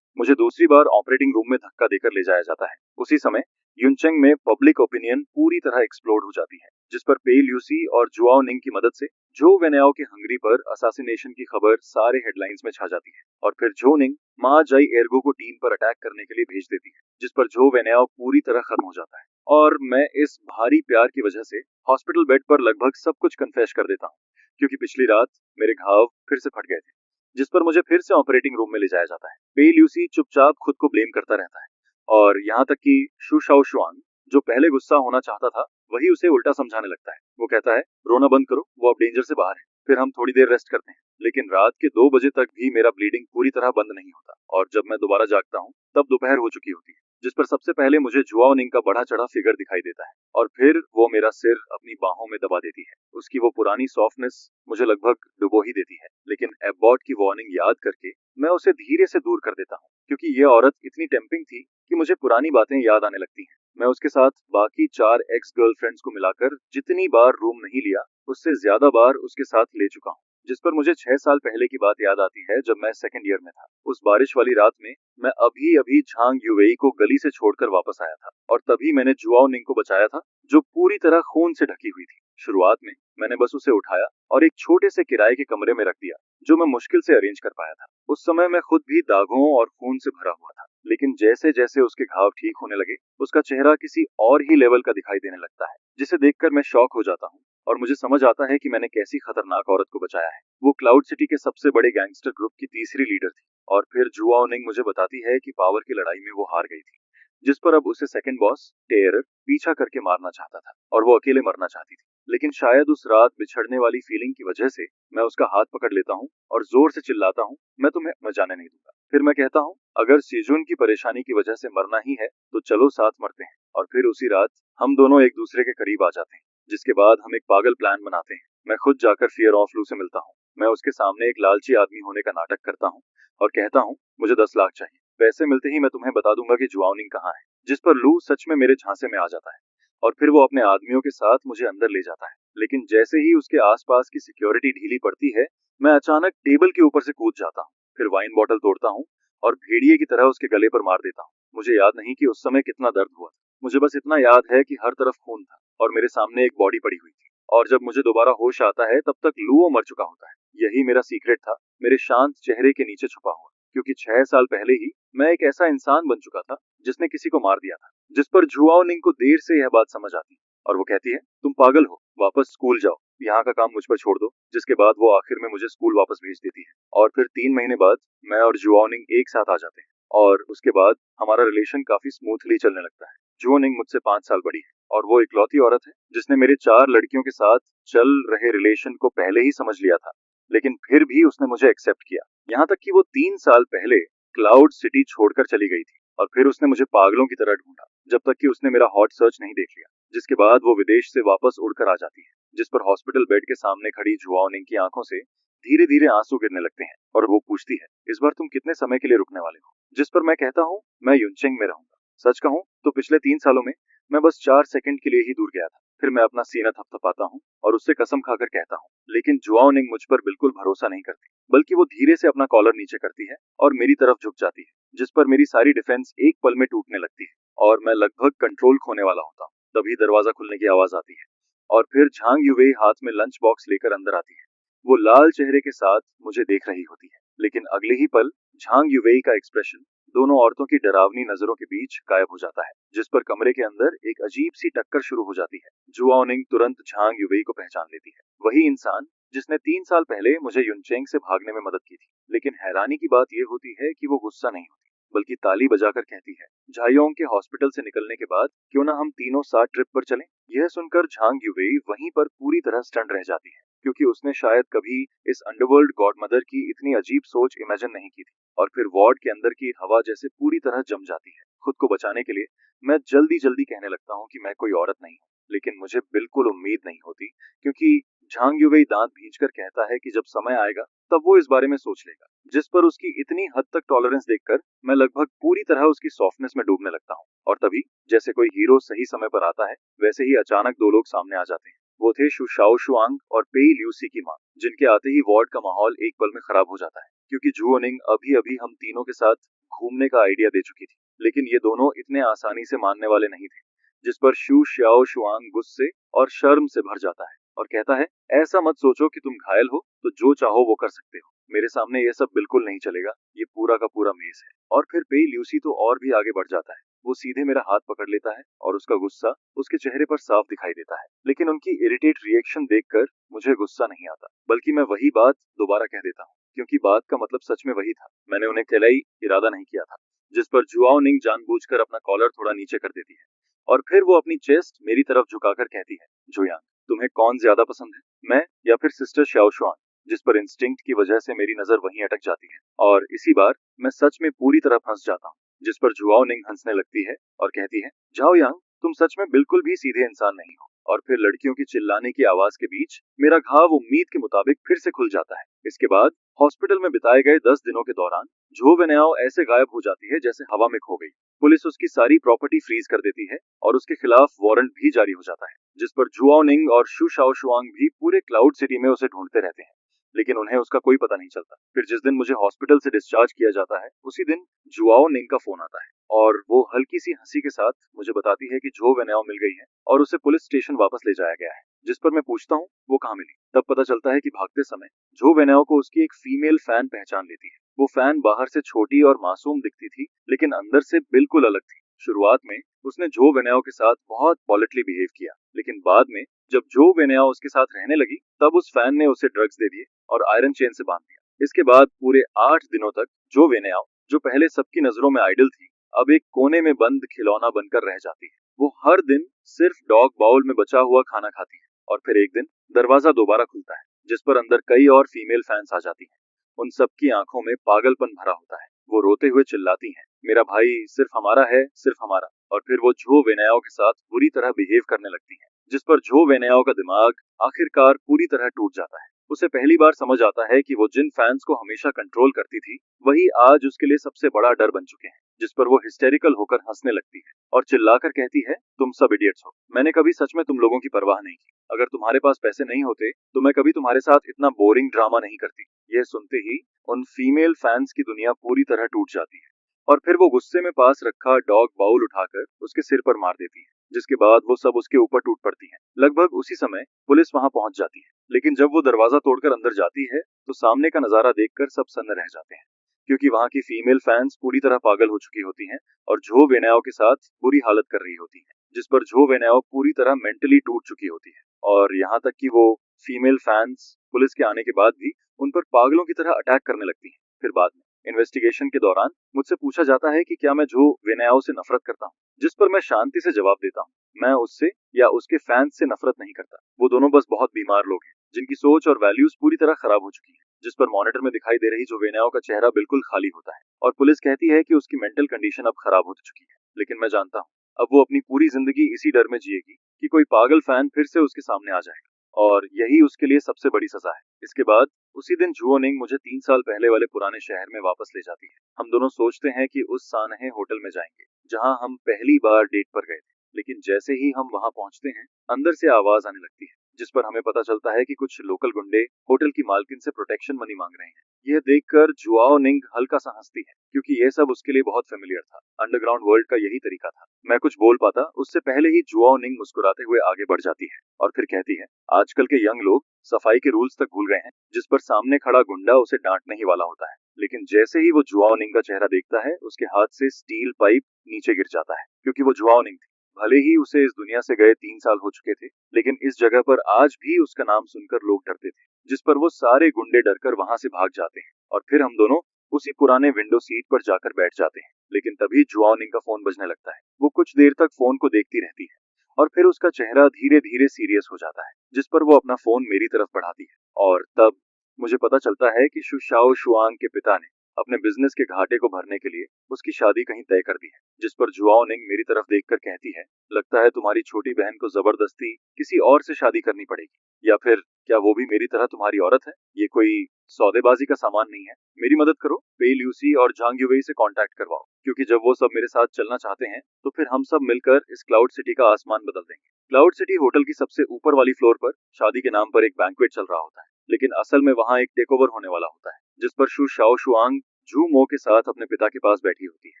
मुझे दूसरी बार ऑपरेटिंग रूम में धक्का देकर ले जाया जाता है। उसी समय युनचेंग में पब्लिक ओपिनियन पूरी तरह एक्सप्लोड हो जाती है, जिस पर पेई ल्यूसी और जुआओ निंग की मदद से जो वेनाओ के हंगरी पर असासिनेशन की खबर सारे हेडलाइंस में छा जाती है। और फिर जो निंग मा जाई एर्गो को टीम पर अटैक करने के लिए भेज देती है, जिस पर जो वेनाओ पूरी तरह खत्म हो जाता है। और मैं इस भारी प्यार की वजह से हॉस्पिटल बेड पर लगभग सब कुछ कन्फेस कर देता हूँ, क्योंकि पिछली रात मेरे घाव फिर से फट गए थे। जिस पर मुझे फिर से ऑपरेटिंग रूम में ले जाया जाता है। पेई ल्यूसी चुपचाप खुद को ब्लेम करता रहता है और यहाँ तक कि शू शाओ शुआंग, जो पहले गुस्सा होना चाहता था, वही उसे उल्टा समझाने लगता है। वो कहता है, रोना बंद करो, वो अब डेंजर से बाहर है, फिर हम थोड़ी देर रेस्ट करते हैं। लेकिन रात के 2 बजे तक भी मेरा ब्लीडिंग पूरी तरह बंद नहीं होता और जब मैं दोबारा जागता हूँ तब दोपहर हो चुकी होती है। जिस पर सबसे पहले मुझे जुआओ निंग का बढ़ा चढ़ा फिगर दिखाई देता है और फिर वो मेरा सिर अपनी बाहों में दबा देती है। उसकी वो पुरानी सॉफ्टनेस मुझे लगभग डुबो ही देती है, लेकिन एबॉट की वार्निंग याद करके मैं उसे धीरे से दूर कर देता हूँ, क्योंकि ये औरत इतनी टेम्पिंग थी कि मुझे पुरानी बातें याद आने लगती हैं। मैं उसके साथ बाकी 4 एक्स गर्लफ्रेंड्स को मिलाकर जितनी बार रूम नहीं लिया, उससे ज्यादा बार उसके साथ ले चुका हूँ। जिस पर मुझे 6 साल पहले की बात याद आती है, जब मैं सेकंड ईयर में था। उस बारिश वाली रात में मैं अभी अभी झांग युवेई को गली से छोड़कर वापस आया था और तभी मैंने जुआओ निंग को बचाया था, जो पूरी तरह खून से ढकी हुई थी। शुरुआत में मैंने बस उसे उठाया और एक छोटे से किराए के कमरे में रख दिया, जो मैं मुश्किल से अरेंज कर पाया था। उस समय मैं खुद भी दागों और खून से भरा हुआ था, लेकिन जैसे जैसे उसके घाव ठीक होने लगे, उसका चेहरा किसी और ही लेवल का दिखाई देने लगता है, जिसे देखकर मैं शॉक हो जाता हूँ और मुझे समझ आता है कि मैंने कैसी खतरनाक औरत को बचाया है। वो क्लाउड सिटी के सबसे बड़े गैंगस्टर ग्रुप की तीसरी लीडर थी और फिर जुआओ निंग मुझे बताती है कि पावर की लड़ाई में वो हार गई थी, जिस पर अब उसे सेकंड बॉस टेरर पीछा करके मारना चाहता था और वो अकेले मरना चाहती थी। लेकिन शायद उस रात बिछड़ने वाली फीलिंग की वजह से मैं उसका हाथ पकड़ लेता हूँ और जोर से चिल्लाता हूँ, मैं तुम्हें मर जाने नहीं दूंगा। फिर मैं कहता हूँ, अगर सीजुन की परेशानी की वजह से मरना ही है तो चलो साथ मरते हैं। और फिर उसी रात हम दोनों एक दूसरे के करीब आ जाते हैं, जिसके बाद हम एक पागल प्लान बनाते हैं। मैं खुद जाकर फियर ऑफ लू से मिलता हूँ। मैं उसके सामने एक लालची आदमी होने का नाटक करता हूँ और कहता हूँ, मुझे 10 लाख चाहिए, पैसे मिलते ही मैं तुम्हें बता दूंगा कि जुआओनिंग कहाँ है। जिस पर लू सच में मेरे झांसे में आ जाता है और फिर वो अपने आदमियों के साथ मुझे अंदर ले जाता है। लेकिन जैसे ही उसके आसपास की सिक्योरिटी ढीली पड़ती है, मैं अचानक टेबल के ऊपर से कूद जाता हूँ, फिर वाइन बॉटल तोड़ता हूँ और भेड़िए की तरह उसके गले पर मार देता हूँ। मुझे याद नहीं कि उस समय कितना दर्द हुआ था। मुझे बस इतना याद है कि हर तरफ खून था और मेरे सामने एक बॉडी पड़ी हुई थी। और जब मुझे दोबारा होश आता है तब तक लूओ मर चुका होता है। यही मेरा सीक्रेट था, मेरे शांत चेहरे के नीचे छुपा हुआ। क्योंकि 6 साल पहले ही मैं एक ऐसा इंसान बन चुका था जिसने किसी को मार दिया था। जिस पर जुआओ निंग को देर से यह बात समझ आती है और वो कहती है, तुम पागल हो, वापस स्कूल जाओ, यहाँ का काम मुझ पर छोड़ दो। जिसके बाद वो आखिर में मुझे स्कूल वापस भेज देती है और फिर 3 महीने बाद मैं और जुआओ निंग एक साथ आ जाते हैं और उसके बाद हमारा रिलेशन काफी स्मूथली चलने लगता है। जुआओ निंग मुझसे 5 साल बड़ी है और वो इकलौती औरत है जिसने मेरे 4 लड़कियों के साथ चल रहे रिलेशन को पहले ही समझ लिया था, लेकिन फिर भी उसने मुझे एक्सेप्ट किया। यहाँ तक कि वो 3 साल पहले क्लाउड सिटी छोड़कर चली गई थी और फिर उसने मुझे पागलों की तरह ढूंढा जब तक कि उसने मेरा हॉट सर्च नहीं देख लिया। जिसके बाद वो विदेश से वापस उड़कर आ जाती है, जिस पर हॉस्पिटल बेड के सामने खड़ी जुआओ निंग की आंखों से धीरे धीरे आंसू गिरने लगते हैं और वो पूछती है, इस बार तुम कितने समय के लिए रुकने वाले हो? जिस पर मैं कहता हूँ, मैं युनचेंग में रहूंगा। सच कहूँ तो पिछले 3 सालों में मैं बस 4 सेकंड के लिए ही दूर गया था। फिर मैं अपना सीना थपथपाता हूँ और उससे कसम खाकर कहता हूँ। लेकिन जुआओ निंग मुझ पर बिल्कुल भरोसा नहीं करती, बल्कि वो धीरे से अपना कॉलर नीचे करती है और मेरी तरफ झुक जाती है, जिस पर मेरी सारी डिफेंस एक पल में टूटने लगती है और मैं लगभग कंट्रोल खोने वाला होता हूँ। तभी दरवाजा खुलने की आवाज आती है और फिर झांग युवेई हाथ में लंच बॉक्स लेकर अंदर आती है। वो लाल चेहरे के साथ मुझे देख रही होती है, लेकिन अगले ही पल झांग युवेई का एक्सप्रेशन दोनों औरतों की डरावनी नजरों के बीच गायब हो जाता है, जिस पर कमरे के अंदर एक अजीब सी टक्कर शुरू हो जाती है। जुआओ निंग तुरंत झांग युवेई को पहचान लेती है, वही इंसान जिसने 3 साल पहले मुझे युनचेंग से भागने में मदद की थी। लेकिन हैरानी की बात यह होती है कि वो गुस्सा नहीं होती, बल्कि ताली बजाकर कहती है, झायोंग के हॉस्पिटल से निकलने के बाद क्यों ना हम तीनों साथ ट्रिप पर चलें। यह सुनकर झांग युवेई वहीं पर पूरी तरह स्टन रह जाती है, क्योंकि उसने शायद कभी इस अंडरवर्ल्ड गॉडमदर की इतनी अजीब सोच इमेजिन नहीं की थी। और फिर वार्ड के अंदर की हवा जैसे पूरी तरह जम जाती है। खुद को बचाने के लिए मैं जल्दी जल्दी कहने लगता हूँ कि मैं कोई औरत नहीं हूँ, लेकिन मुझे बिल्कुल उम्मीद नहीं होती, क्योंकि झांग युवेई दांत भींचकर कहता है कि जब समय आएगा तब वो इस बारे में सोच लेगा। जिस पर उसकी इतनी हद तक टॉलरेंस देखकर मैं लगभग पूरी तरह उसकी सॉफ्टनेस में डूबने लगता हूँ। और तभी जैसे कोई हीरो सही समय पर आता है, वैसे ही अचानक 2 लोग सामने आ जाते हैं। वो थे शु शाओ शुआंग और पेई ल्यूसी की माँ, जिनके आते ही वार्ड का माहौल एक पल में खराब हो जाता है, क्योंकि जुओ निंग अभी अभी हम तीनों के साथ घूमने का आइडिया दे चुकी थी। लेकिन ये दोनों इतने आसानी से मानने वाले नहीं थे, जिस पर शु शाओ शुआंग गुस्से और शर्म से भर जाता है और कहता है, ऐसा मत सोचो कि तुम घायल हो तो जो चाहो वो कर सकते हो। मेरे सामने ये सब बिल्कुल नहीं चलेगा, ये पूरा का पूरा मेज है। और फिर पेई ल्यूसी तो और भी आगे बढ़ जाता है। वो सीधे मेरा हाथ पकड़ लेता है और उसका गुस्सा उसके चेहरे पर साफ दिखाई देता है। लेकिन उनकी इरिटेट रिएक्शन देखकर मुझे गुस्सा नहीं आता, बल्कि मैं वही बात दोबारा कह देता हूँ, क्योंकि बात का मतलब सच में वही था। मैंने उन्हें कहलाई इरादा नहीं किया था। जिस पर जुआओ निंग जानबूझकर अपना कॉलर थोड़ा नीचे कर देती है और फिर वो अपनी चेस्ट मेरी तरफ झुकाकर कहती है, जुयांग, तुम्हें कौन ज्यादा पसंद है, मैं या फिर सिस्टर शाओ शुआन? जिस पर इंस्टिंक्ट की वजह से मेरी नजर वहीं अटक जाती है और इसी बार मैं सच में पूरी तरह फंस जाता हूँ। जिस पर जुआओ निंग हंसने लगती है और कहती है, जाओ यांग, तुम सच में बिल्कुल भी सीधे इंसान नहीं हो। और फिर लड़कियों की चिल्लाने की आवाज के बीच मेरा घाव उम्मीद के मुताबिक फिर से खुल जाता है। इसके बाद हॉस्पिटल में बिताए गए 10 दिनों के दौरान झो वेनाओ ऐसे गायब हो जाती है जैसे हवा में खो गई। पुलिस उसकी सारी प्रॉपर्टी फ्रीज कर देती है और उसके खिलाफ वारंट भी जारी हो जाता है, जिस पर जुआओ निंग और शु शाओ शुआंग भी पूरे क्लाउड सिटी में उसे ढूंढते रहते हैं, लेकिन उन्हें उसका कोई पता नहीं चलता। फिर जिस दिन मुझे हॉस्पिटल से डिस्चार्ज किया जाता है, उसी दिन जुआओ निंग का फोन आता है और वो हल्की सी हंसी के साथ मुझे बताती है कि झो वेनाओ मिल गई है और उसे पुलिस स्टेशन वापस ले जाया गया है। जिस पर मैं पूछता हूँ वो कहाँ मिली। तब पता चलता है कि भागते समय झो वेनाओ को उसकी एक फीमेल फैन पहचान लेती है। वो फैन बाहर से छोटी और मासूम दिखती थी, लेकिन अंदर से बिल्कुल अलग थी। शुरुआत में उसने झो वेनाओ के साथ बहुत पॉलिटली बिहेव किया, लेकिन बाद में जब झो वेनाओ उसके साथ रहने लगी, तब उस फैन ने उसे ड्रग्स दे दिए और आयरन चेन से बांध दिया। इसके बाद पूरे 8 दिनों तक झो वेनाओ, जो पहले सबकी नजरों में आइडल थी, अब एक कोने में बंद खिलौना बनकर रह जाती है। वो हर दिन सिर्फ डॉग बाउल में बचा हुआ खाना खाती है और फिर एक दिन दरवाजा दोबारा खुलता है, जिस पर अंदर कई और फीमेल फैंस आ जाती हैं। उन सबकी आंखों में पागलपन भरा होता है। वो रोते हुए चिल्लाती हैं, मेरा भाई सिर्फ हमारा है, सिर्फ हमारा। और फिर वो झो वेनाओ के साथ बुरी तरह बिहेव करने लगती हैं, जिस पर झो वेनाओ का दिमाग आखिरकार पूरी तरह टूट जाता है। उसे पहली बार समझ आता है कि वो जिन फैंस को हमेशा कंट्रोल करती थी, वही आज उसके लिए सबसे बड़ा डर बन चुके हैं, जिस पर वो हिस्टेरिकल होकर हंसने लगती है और चिल्लाकर कहती है, तुम सब इडियट्स हो। मैंने कभी सच में तुम लोगों की परवाह नहीं की। अगर तुम्हारे पास पैसे नहीं होते, तो मैं कभी तुम्हारे साथ इतना बोरिंग ड्रामा नहीं करती। यह सुनते ही उन फीमेल फैंस की दुनिया पूरी तरह टूट जाती है और फिर वो गुस्से में पास रखा डॉग बाउल उठाकर उसके सिर पर मार देती है, जिसके बाद वो सब उसके ऊपर टूट पड़ती हैं। लगभग उसी समय पुलिस वहां पहुंच जाती है, लेकिन जब वो दरवाजा तोड़कर अंदर जाती है, तो सामने का नजारा देखकर सब सन्न रह जाते हैं, क्योंकि वहां की फीमेल फैंस पूरी तरह पागल हो चुकी होती हैं और जो वेनाओ के साथ बुरी हालत कर रही होती है, जिस पर जो वेनाओ पूरी तरह मेंटली टूट चुकी होती है। और यहाँ तक कि वो फीमेल फैंस पुलिस के आने के बाद भी उन पर पागलों की तरह अटैक करने लगती हैं। फिर बाद में इन्वेस्टिगेशन के दौरान मुझसे पूछा जाता है कि क्या मैं जो वेनाओ से नफरत करता हूँ, जिस पर मैं शांति से जवाब देता हूँ, मैं उससे या उसके फैंस से नफरत नहीं करता। वो दोनों बस बहुत बीमार लोग हैं, जिनकी सोच और वैल्यूज पूरी तरह खराब हो चुकी है। जिस पर मॉनिटर में दिखाई दे रही जो वेनाओ का चेहरा बिल्कुल खाली होता है और पुलिस कहती है कि उसकी मेंटल कंडीशन अब खराब हो चुकी है। लेकिन मैं जानता हूँ अब वो अपनी पूरी जिंदगी इसी डर में जिएगी कि कोई पागल फैन फिर से उसके सामने आ जाएगा, और यही उसके लिए सबसे बड़ी सजा है। इसके बाद उसी दिन जुओनिंग मुझे 3 साल पहले वाले पुराने शहर में वापस ले जाती है। हम दोनों सोचते हैं कि उस सानहे होटल में जाएंगे जहां हम पहली बार डेट पर गए थे, लेकिन जैसे ही हम वहां पहुंचते हैं, अंदर से आवाज आने लगती है, जिस पर हमें पता चलता है कि कुछ लोकल गुंडे होटल की मालकिन से प्रोटेक्शन मनी मांग रहे हैं। यह देखकर जुआओ निंग हल्का सा हंसती है, क्योंकि यह सब उसके लिए बहुत फेमिलियर था। अंडरग्राउंड वर्ल्ड का यही तरीका था। मैं कुछ बोल पाता उससे पहले ही जुआओ निंग मुस्कुराते हुए आगे बढ़ जाती है और फिर कहती है, आजकल के यंग लोग सफाई के रूल्स तक भूल गए हैं। जिस पर सामने खड़ा गुंडा उसे डांटने ही वाला होता है, लेकिन जैसे ही वो जुआओ निंग का चेहरा देखता है, उसके हाथ से स्टील पाइप नीचे गिर जाता है, क्योंकि वो जुआओ निंग थी। भले ही उसे इस दुनिया से गए 3 साल हो चुके थे, लेकिन इस जगह पर आज भी उसका नाम सुनकर लोग डरते थे, जिस पर वो सारे गुंडे डरकर वहां से भाग जाते हैं और फिर हम दोनों उसी पुराने विंडो सीट पर जाकर बैठ जाते हैं। लेकिन तभी जुआओ निंग का फोन बजने लगता है। वो कुछ देर तक फोन को देखती रहती है और फिर उसका चेहरा धीरे धीरे सीरियस हो जाता है, जिस पर वो अपना फोन मेरी तरफ बढ़ाती है। और तब मुझे पता चलता है कि शुशाओ शुआंग के पिता ने अपने बिजनेस के घाटे को भरने के लिए उसकी शादी कहीं तय कर दी है। जिस पर जुआओ निंग मेरी तरफ देखकर कहती है, लगता है तुम्हारी छोटी बहन को जबरदस्ती किसी और से शादी करनी पड़ेगी, या फिर क्या वो भी मेरी तरह तुम्हारी औरत है? ये कोई सौदेबाजी का सामान नहीं है। मेरी मदद करो, पे ल्यूसी और झांग युवेई से कांटेक्ट करवाओ, क्योंकि जब वो सब मेरे साथ चलना चाहते हैं, तो फिर हम सब मिलकर इस क्लाउड सिटी का आसमान बदल देंगे। क्लाउड सिटी होटल की सबसे ऊपर वाली फ्लोर पर शादी के नाम पर एक बैंक्वेट चल रहा होता है, लेकिन असल में वहाँ एक टेक ओवर होने वाला होता है, जिस पर शु शाओ शुआंग जू मो के साथ अपने पिता के पास बैठी होती है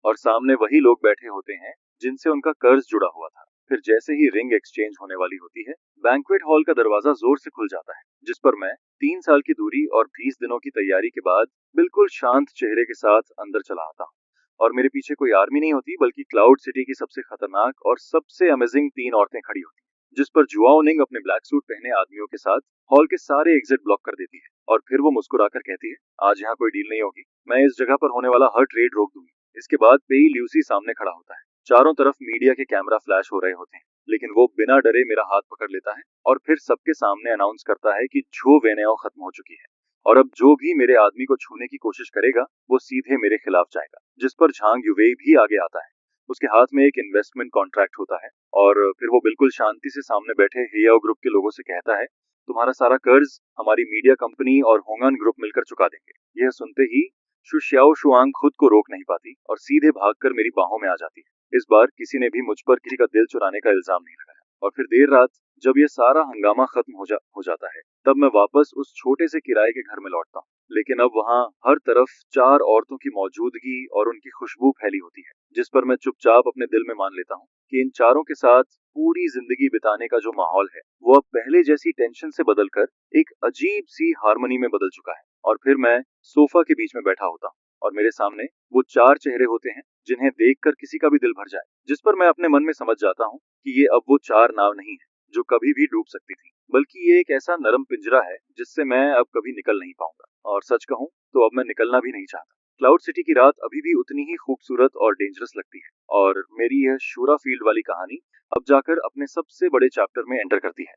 और सामने वही लोग बैठे होते हैं जिनसे उनका कर्ज जुड़ा हुआ था। फिर जैसे ही रिंग एक्सचेंज होने वाली होती है, बैंक्वेट हॉल का दरवाजा जोर से खुल जाता है, जिस पर मैं 3 साल की दूरी और 20 दिनों की तैयारी के बाद बिल्कुल शांत चेहरे के साथ अंदर चला आता हूँ। और मेरे पीछे कोई आर्मी नहीं होती, बल्कि क्लाउड सिटी की सबसे खतरनाक और सबसे अमेजिंग 3 औरतें खड़ी होती हैं, जिस पर जुआओ निंग अपने ब्लैक सूट पहने आदमियों के साथ हॉल के सारे एग्जिट ब्लॉक कर देती है और फिर वो मुस्कुराकर कहती है, आज यहाँ कोई डील नहीं होगी, मैं इस जगह पर होने वाला हर ट्रेड रोक दूंगी। इसके बाद पेई ल्यूसी सामने खड़ा होता है। चारों तरफ मीडिया के कैमरा फ्लैश हो रहे होते हैं, लेकिन वो बिना डरे मेरा हाथ पकड़ लेता है और फिर सबके सामने अनाउंस करता है कि जो वेनेओ खत्म हो चुकी है और अब जो भी मेरे आदमी को छूने की कोशिश करेगा, वो सीधे मेरे खिलाफ जाएगा। जिस पर झांग युवेई भी आगे आता है। उसके हाथ में एक इन्वेस्टमेंट कॉन्ट्रैक्ट होता है और फिर वो बिल्कुल शांति से सामने बैठे हेयाओ ग्रुप के लोगों से कहता है, तुम्हारा सारा कर्ज हमारी मीडिया कंपनी और होंगन ग्रुप मिलकर चुका देंगे। यह सुनते ही शु श्याओ शुआंग खुद को रोक नहीं पाती और सीधे भागकर मेरी बाहों में आ जाती है। इस बार किसी ने भी मुझ पर किसी का दिल चुराने का इल्जाम नहीं लगाया। और फिर देर रात जब ये सारा हंगामा खत्म हो जाता है, तब मैं वापस उस छोटे से किराए के घर में लौटता हूँ। लेकिन अब वहाँ हर तरफ 4 औरतों की मौजूदगी और उनकी खुशबू फैली होती है, जिस पर मैं चुपचाप अपने दिल में मान लेता हूँ कि इन चारों के साथ पूरी जिंदगी बिताने का जो माहौल है, वो अब पहले जैसी टेंशन से बदलकर एक अजीब सी हार्मनी में बदल चुका है। और फिर मैं सोफा के बीच में बैठा होता हूँ और मेरे सामने वो 4 चेहरे होते हैं जिन्हें देखकर किसी का भी दिल भर जाए। जिस पर मैं अपने मन में समझ जाता हूँ कि ये अब वो 4 नाव नहीं है जो कभी भी डूब सकती थी, बल्कि ये एक ऐसा नरम पिंजरा है जिससे मैं अब कभी निकल नहीं पाऊंगा। और सच कहूँ तो अब मैं निकलना भी नहीं चाहता। क्लाउड सिटी की रात अभी भी उतनी ही खूबसूरत और डेंजरस लगती है और मेरी यह शूरा फील्ड वाली कहानी अब जाकर अपने सबसे बड़े चैप्टर में एंटर करती है।